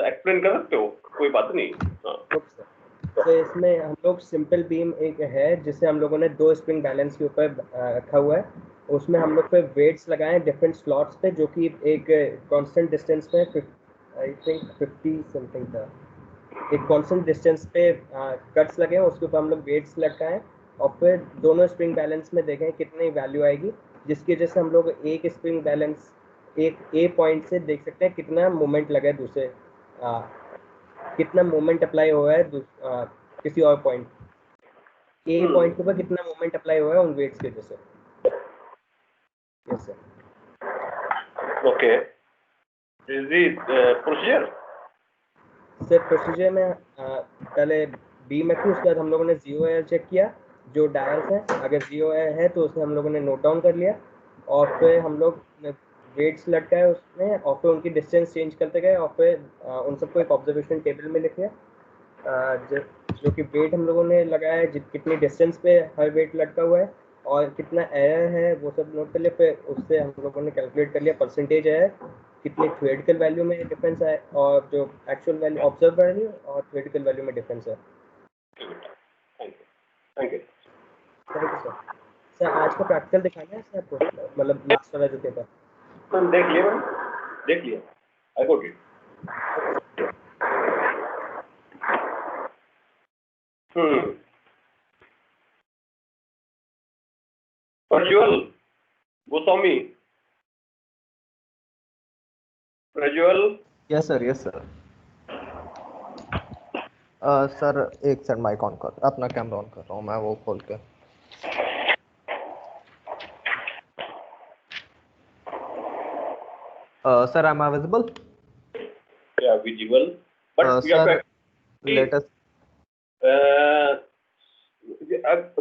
explain कर सकते हो, कोई बात नहीं। तो इसमें हम लोग सिंपल बीम एक है जिसे हम लोगों ने 2 स्प्रिंग बैलेंस के ऊपर रखा हुआ है, उसमें हम लोग पे वेट्स लगाए डिफरेंट स्लॉट्स पे, जो कि एक कांस्टेंट डिस्टेंस पे आई थिंक 50 समथिंग था, एक कांस्टेंट डिस्टेंस पे कट्स लगे हैं, उसके ऊपर हम लोग वेट्स लटकाएं और फिर दोनों स्प्रिंग बैलेंस में देखें कितनी वैल्यू आएगी, जिसकी वजह से हम लोग एक स्प्रिंग बैलेंस एक ए पॉइंट से देख सकते हैं कितना मोमेंट लगा है, दूसरे कितना मोमेंट अप्लाई हुआ है किसी और पॉइंट ए पॉइंट के ऊपर कितना मोमेंट अप्लाई हुआ है उन वेट्स की वजह से। Yes sir. Okay, is the procedure? Sir procedure में पहले बीम रखी, उसके बाद हम लोगों ने जीरो एयर चेक किया, जो डायल्स हैं अगर जीरो एयर है तो उसे हम लोगों ने नोट डाउन कर लिया, और फिर हम लोग वेट्स लटकाए उसमें और फिर उनकी डिस्टेंस चेंज करते गए और फिर उन सबको एक ऑब्जर्वेशन टेबल में लिखे, जो कि वेट हम लोगों ने लगाया है, कितनी डिस्टेंस पे हर वेट लटका हुआ है और कितना एयर है वो सब नोट कर लिया, फिर उससे हम लोगों ने कैलकुलेट कर लिया परसेंटेज एयर, कितनी थ्योरेटिकल वैल्यू में डिफरेंस है और जो एक्चुअल वैल्यू ऑब्जर्व वैल्यू और थ्योरेटिकल वैल्यू में डिफरेंस है। Thank you sir. सर आज का प्रैक्टिकल दिखाना है सर आपको, मतलब लास्ट वाला जो पेपर? देख लिया, आई got it. Prajwal Goswami. Prajwal. Yes sir. Sir एक सेकंड, माइक ऑन कर, अपना कैमरा ऑन कर रहा हूँ मैं, वो खोल के। Sir am I visible? Yeah, visible. But we have Sir, to actually, let us.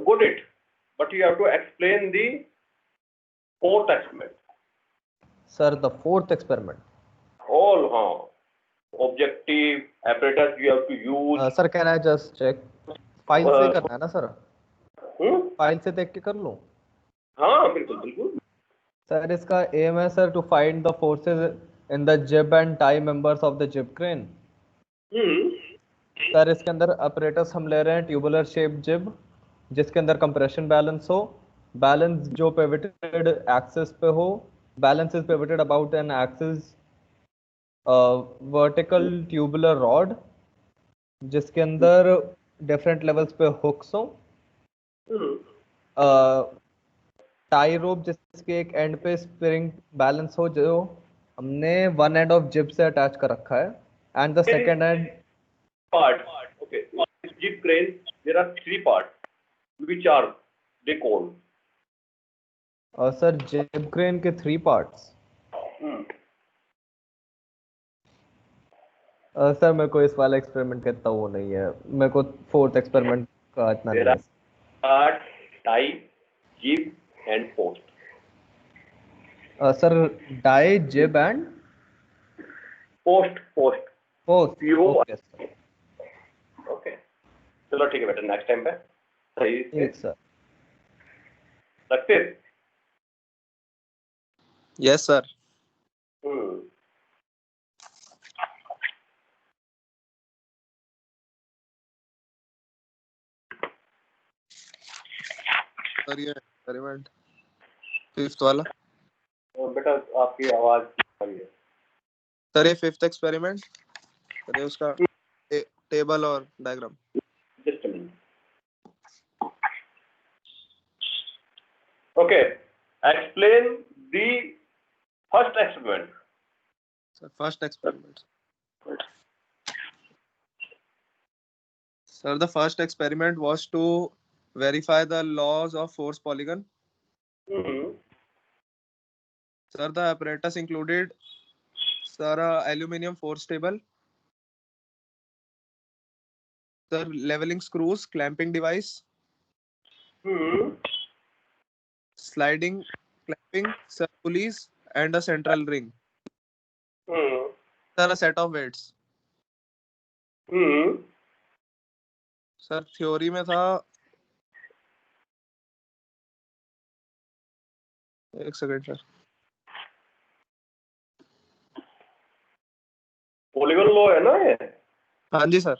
got it. But you have to explain the fourth experiment. Sir, the fourth experiment. All objective apparatus you have to use. Sir, can I just check? File से करना है ना sir? File से देख के कर लूँ? हाँ बिल्कुल बिल्कुल। सर इसका एम है sir, to find the forces in the jib and tie members of the jib crane. Sir इसके अंदर अपरेटस हम ले रहे हैं ट्यूबुलर शेप जिब, जिसके अंदर कंप्रेशन बैलेंस हो, बैलेंस जो पिवटेड एक्सिस पे हो, balance is pivoted about an axis, vertical tubular rod जिसके अंदर डिफरेंट लेवल्स पे हुक्स हो, टाई रोप जिसके एक एंड पे स्प्रिंग बैलेंस हो जो हमने वन एंड ऑफ जिब से अटैच कर रखा है, and the second and part. Okay, in jib crane there are three parts, which are they called? Sir जिब क्रेन के 3 पार्ट्स। सर मेरे को इस वाला एक्सपेरिमेंट का इतना वो नहीं है, मेरे को फोर्थ एक्सपेरिमेंट का इतना नहीं है। Part, tie, jib and post. Sir tie, jib and post okay sir. Okay चलो ठीक है बेटा, नेक्स्ट टाइम पे सही ठीक सर। रखते। Yes sir. सर ये एक्सपेरिमेंट फिफ्थ वाला बेटा आपकी आवाज आ रही है सर, ये फिफ्थ एक्सपेरिमेंट सर, ये उसका टेबल और diagram. Just a minute. Okay explain the first experiment. Sir first experiment sir, the first experiment was to verify the laws of force polygon. Sir, the apparatus included sir aluminium force table, sir leveling screws, clamping device, sliding clamping, sir pulleys and a central ring. Sir, a set of weights. Sir theory में था, एक second sir, polygon law है ना ये? हाँ जी sir.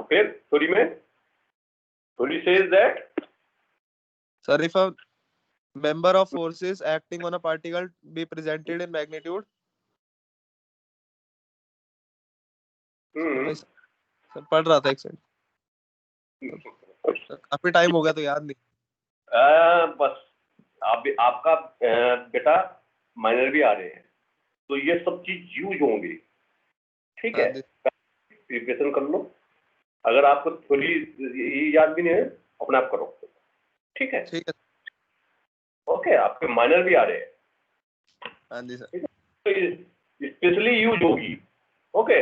फिर theory में theory says that sir, if a member of forces acting on a particle be presented in magnitude, sir पढ़ रहा था एक सेकंड, काफी टाइम हो गया तो याद नहीं। बस आपका बेटा माइनर भी आ रहे हैं तो ये सब चीज यूज होंगी, ठीक है? प्रिपरेशन कर लो, अगर आपको थोड़ी याद भी नहीं है अपने आप करो, ठीक है? ठीक है ओके, आपके माइनर भी आ रहे हैं। हाँ जी सर। तो स्पेशली यूज होगी, okay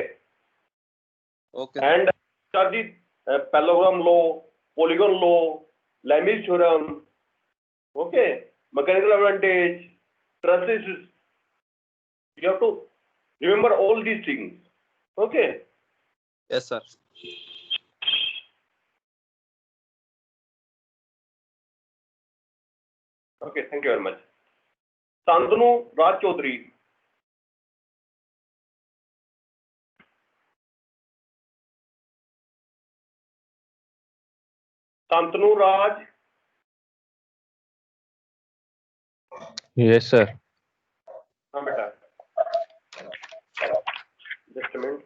okay. And parallelogram law, polygon law, Lami's theorem, okay, mechanical advantage, stresses, you have to remember all these things, okay? Yes sir. Okay, thank you very much. Santanu Raj Chaudhary. Santanu Raj. Yes sir. हाँ बेटा, just a minute.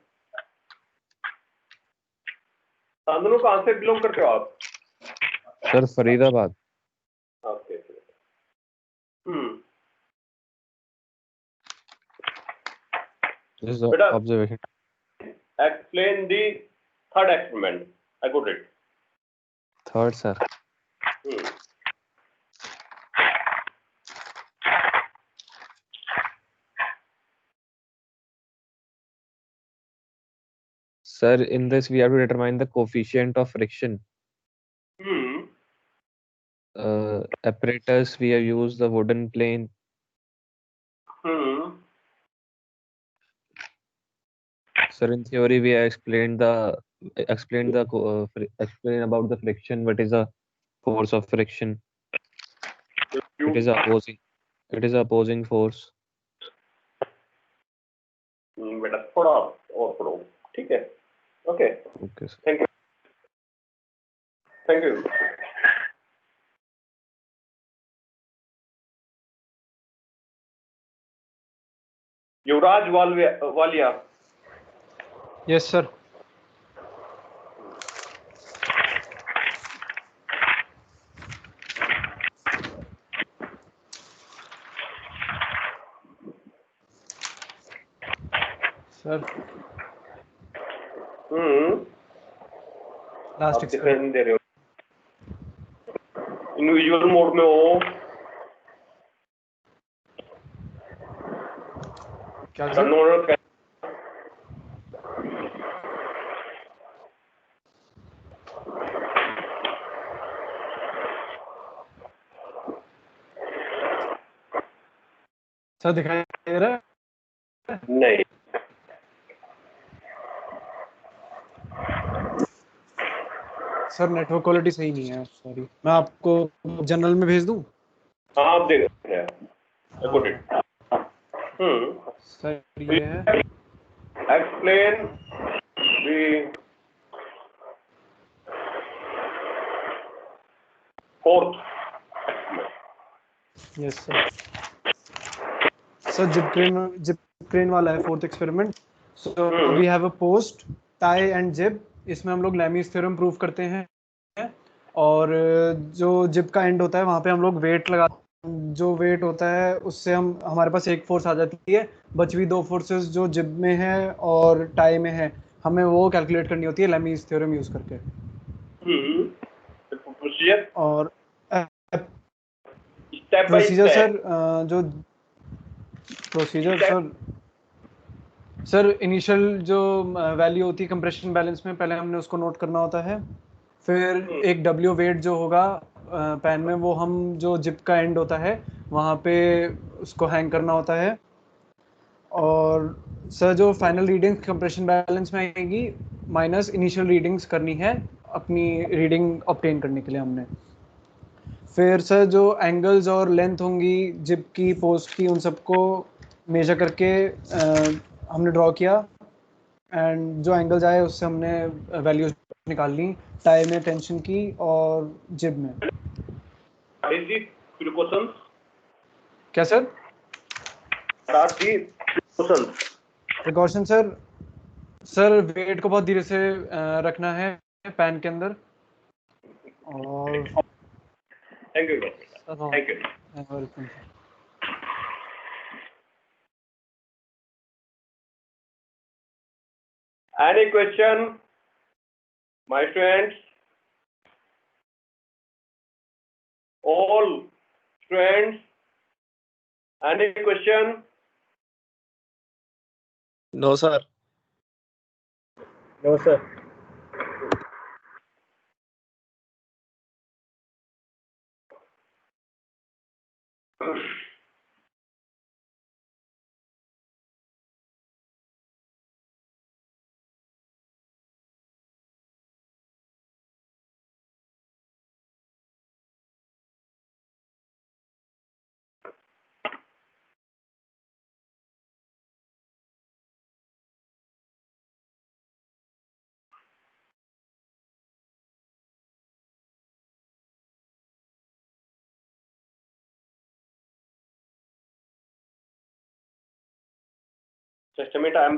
Shantanu कहाँ से belong करते हो आप? Sir Faridabad. Okay. This is the Beta, observation. explain the third experiment. I got it. Third, sir. Sir, in this we have to determine the coefficient of friction. Apparatus, we have used the wooden plane. Sir, in theory we have explained about the friction. What is the force of friction? It is opposing force. बेटा थोड़ा और पढ़ो, ठीक है? Okay. Okay, sir. Thank you. Thank you. Yuvraj Walia. Yes, sir. Sir. Last experiment. दे रहे हो. Individual mode में हो. क्या सर? सर दिखाई दे रहा है? नहीं. सर नेटवर्क क्वालिटी सही नहीं है, सॉरी. मैं आपको जनरल में भेज दूं? हाँ, आप देख सकते हैं. I got it. सर ये है. Explain the fourth. Yes, sir. Sir jib crane वाला है fourth experiment. So we have a post, tie and jib. इसमें हम लोग लैमीज थ्योरम प्रूव करते हैं और जो जिप का एंड होता है वहाँ पे हम लोग वेट लगा, जो वेट होता है उससे हमारे पास एक फोर्स आ जाती है. बची हुई दो फोर्सेस जो जिप में है और टाई में है, हमें वो कैलकुलेट करनी होती है लैमीज थ्योरम यूज करके. और प्रोसीजर सर, जो प्रोसीजर सर इनिशियल जो वैल्यू होती है कंप्रेशन बैलेंस में, पहले हमने उसको नोट करना होता है. फिर एक W वेट जो होगा पैन में, वो हम जो जिप का एंड होता है वहाँ पे उसको हैंग करना होता है. और सर जो फाइनल रीडिंग कंप्रेशन बैलेंस में आएगी माइनस इनिशियल रीडिंग्स करनी है अपनी रीडिंग ऑब्टेन करने के लिए हमने. फिर सर जो एंगल्स और लेंथ होंगी जिप की, पोस्ट की, उन सबको मेजर करके हमने ड्रॉ किया एंड जो एंगल्स आए उससे हमने वैल्यूज निकाल ली टाई में, टेंशन की और जिप में. क्या सर? प्रिकॉशन सर वेट को बहुत धीरे से रखना है पैन के अंदर. और thank you. Any question, my students? All students, any question? No, sir. No, sir. Just a minute, I am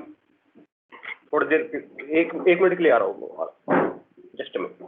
थोड़ी देर एक मिनट के लिए आ रहा हूँ. Just a minute.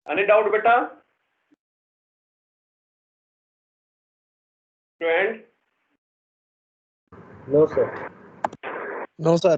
Any doubt, beta? Student? No, sir. No, sir.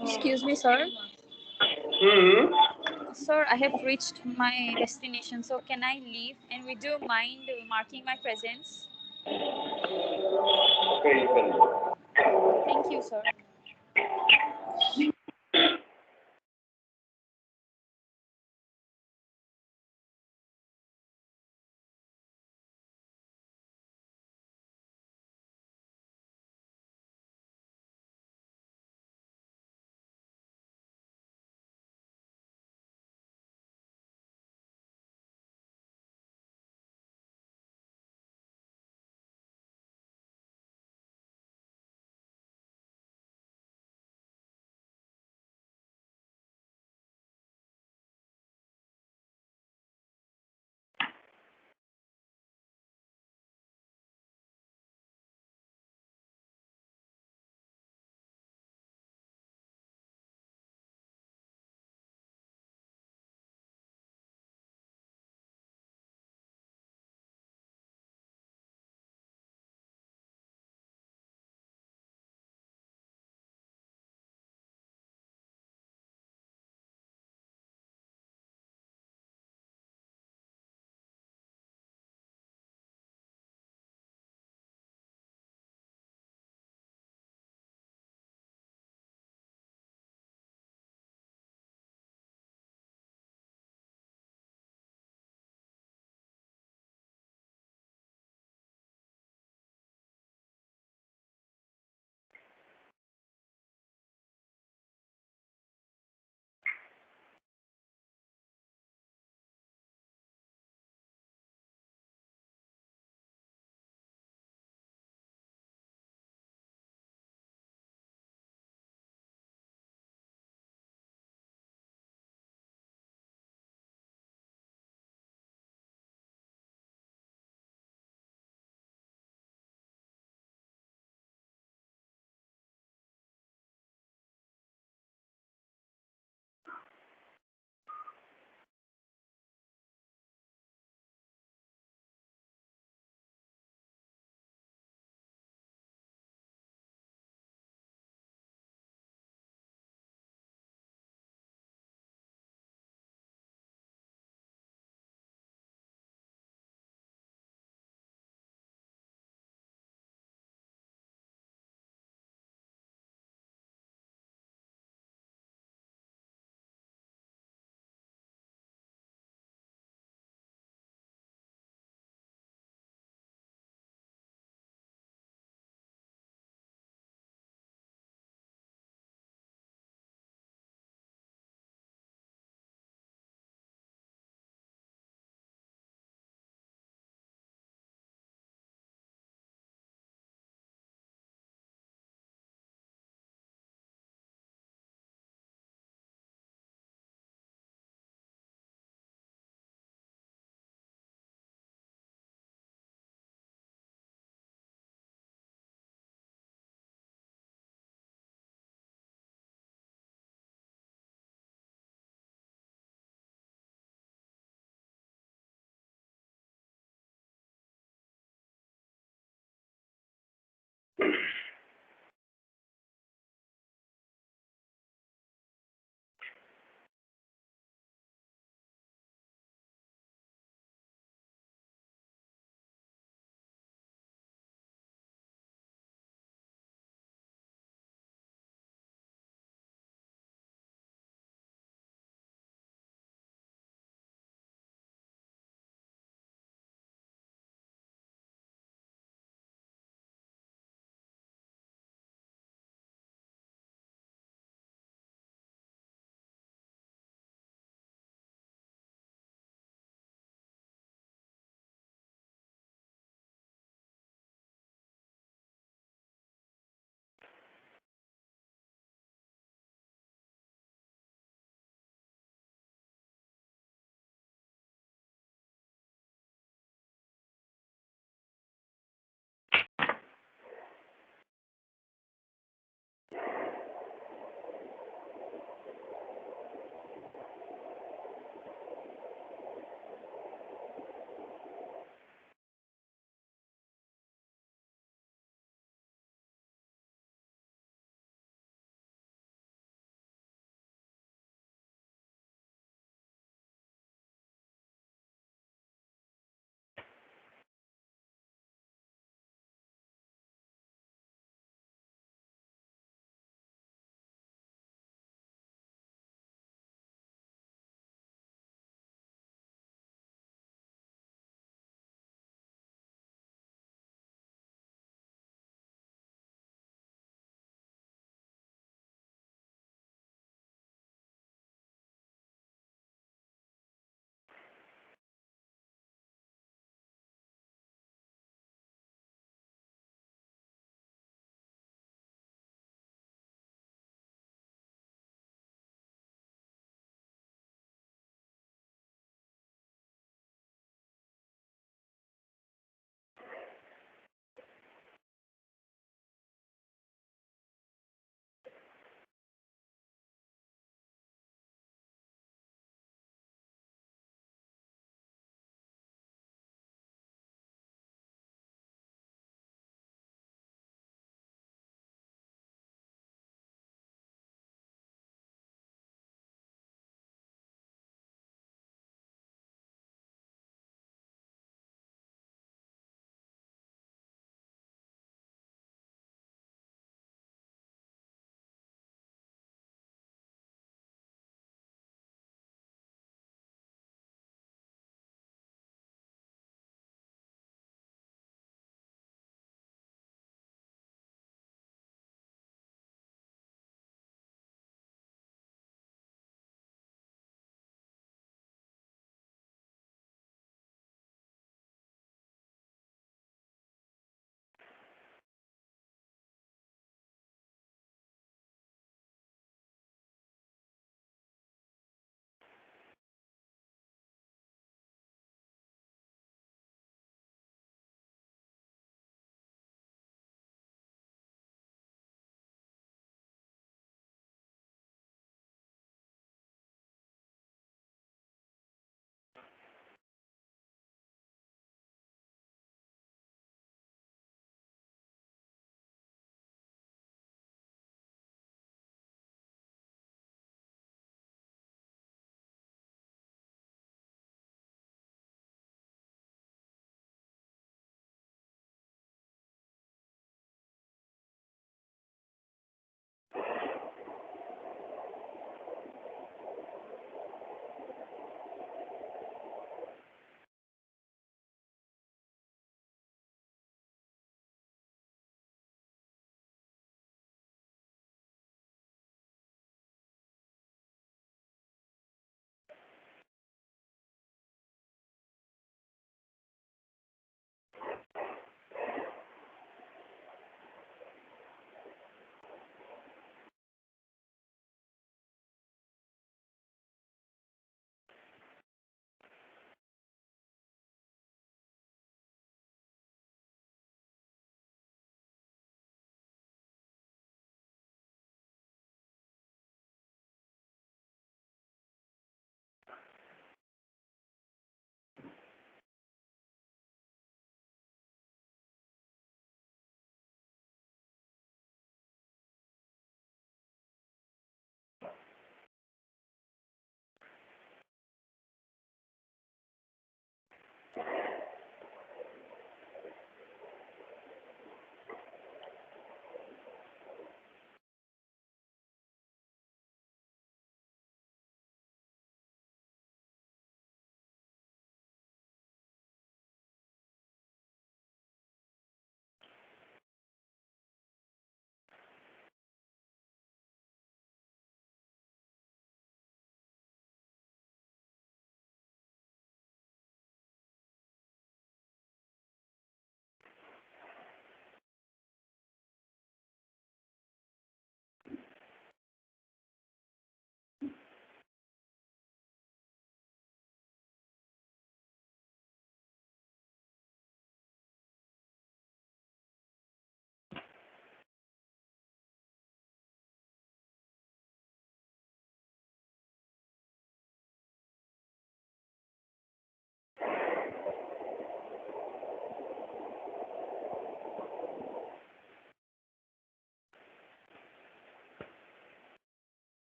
Excuse me, sir. Hmm. Sir, I have reached my destination, so can I leave? And would you mind marking my presence? Okay, you can go. Thank you, sir.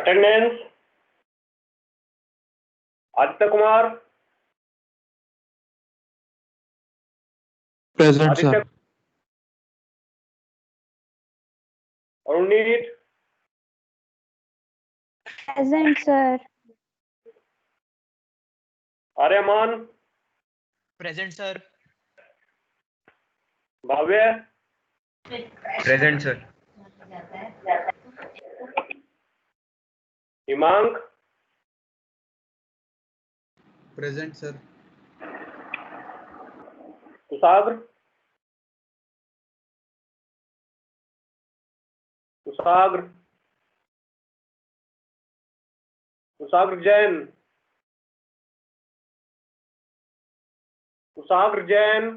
Attendance Aditya Kumar, Present, Aditya, sir. Aruneet, Present, sir. Aryaman, present sir. Bhavya, Present, sir. Himank, present sir. Kushagra, Kushagra, Kushagra Jain, Kushagra Jain,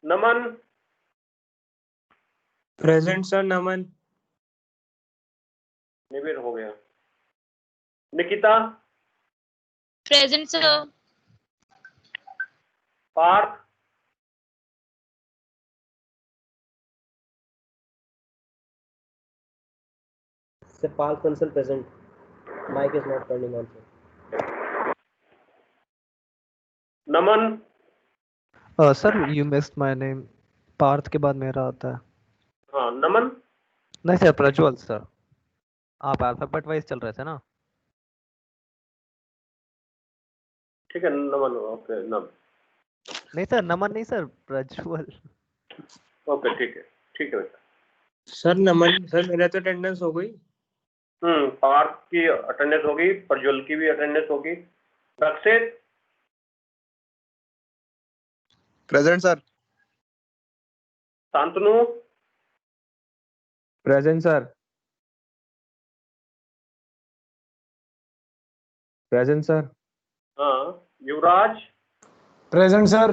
Naman, present sir Naman. Nived हो गया। Nikita, Present, sir. Parth, Sir, Park Consul present. Mic is not turning on, sir. Naman, sir you missed my name. Parth के बाद मेरा आता है। हाँ नमन, नहीं sir, Prajwal sir. आप अल्फाबेट वाइज चल रहे थे ना। ठीक है नमन, ओके नम, नहीं सर, नमन नहीं सर, प्रज्वल। ओके ठीक है बेटा। सर नमन सर, मेरा तो अटेंडेंस हो गई। पार्थ की अटेंडेंस होगी, प्रज्वल की भी अटेंडेंस होगी। Rakshit, present sir. Shantanu, present sir. Present sir. हाँ Yuvraj, present sir.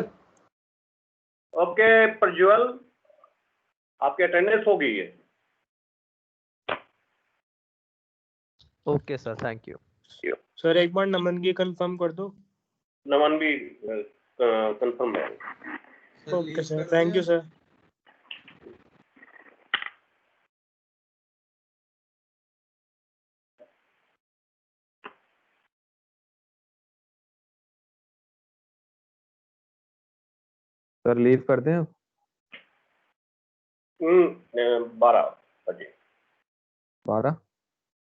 Okay Prajwal, आपकी अटेंडेंस हो गई है। Okay sir, thank you. Sir एक बार नमन की कंफर्म कर दो। नमन भी कंफर्म है। Okay sir, thank you sir. Sir leave कर दें अब? 12 बजे, 12?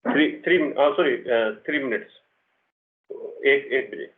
3 मिनट्स, 1 बजे।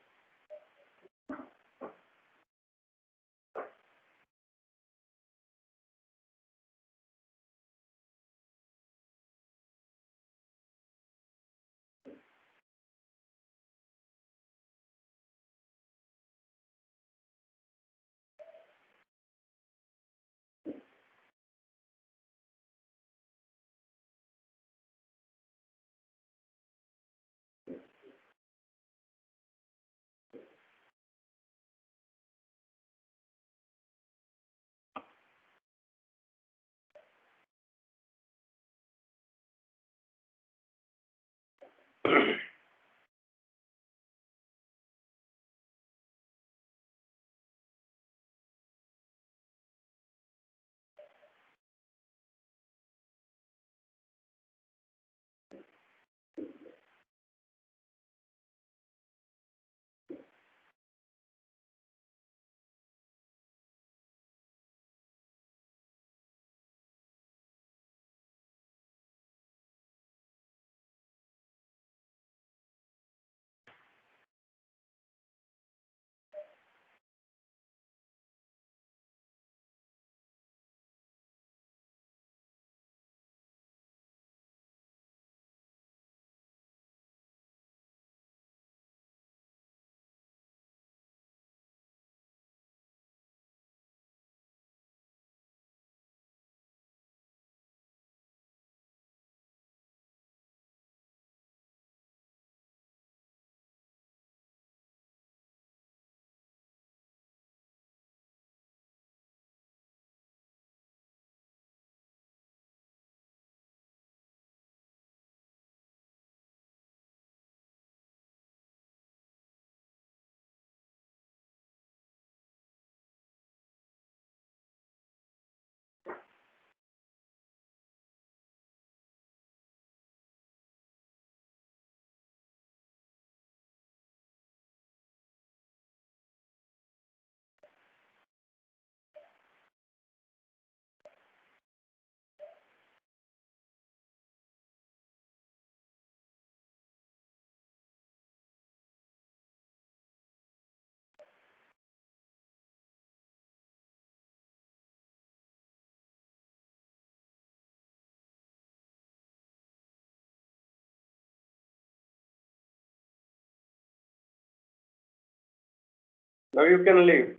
Now you can leave.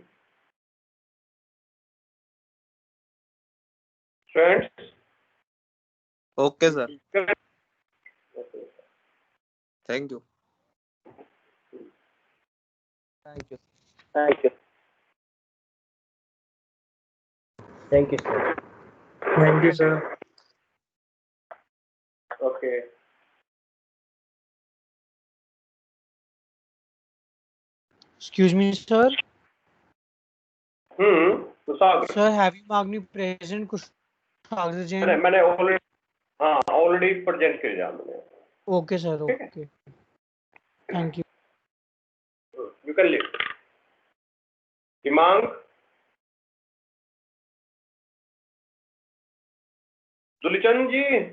Friends? Okay, sir. Thank you. Thank you. Thank you. Thank you, sir. Thank you, sir. Okay. Excuse me, sir. Kushagra. Sir, have you marked me present? Kushagra Jain. मैंने already present कर दिया मैंने. Okay, sir. Okay. Thank you. You can leave. Himang. Dulichan ji.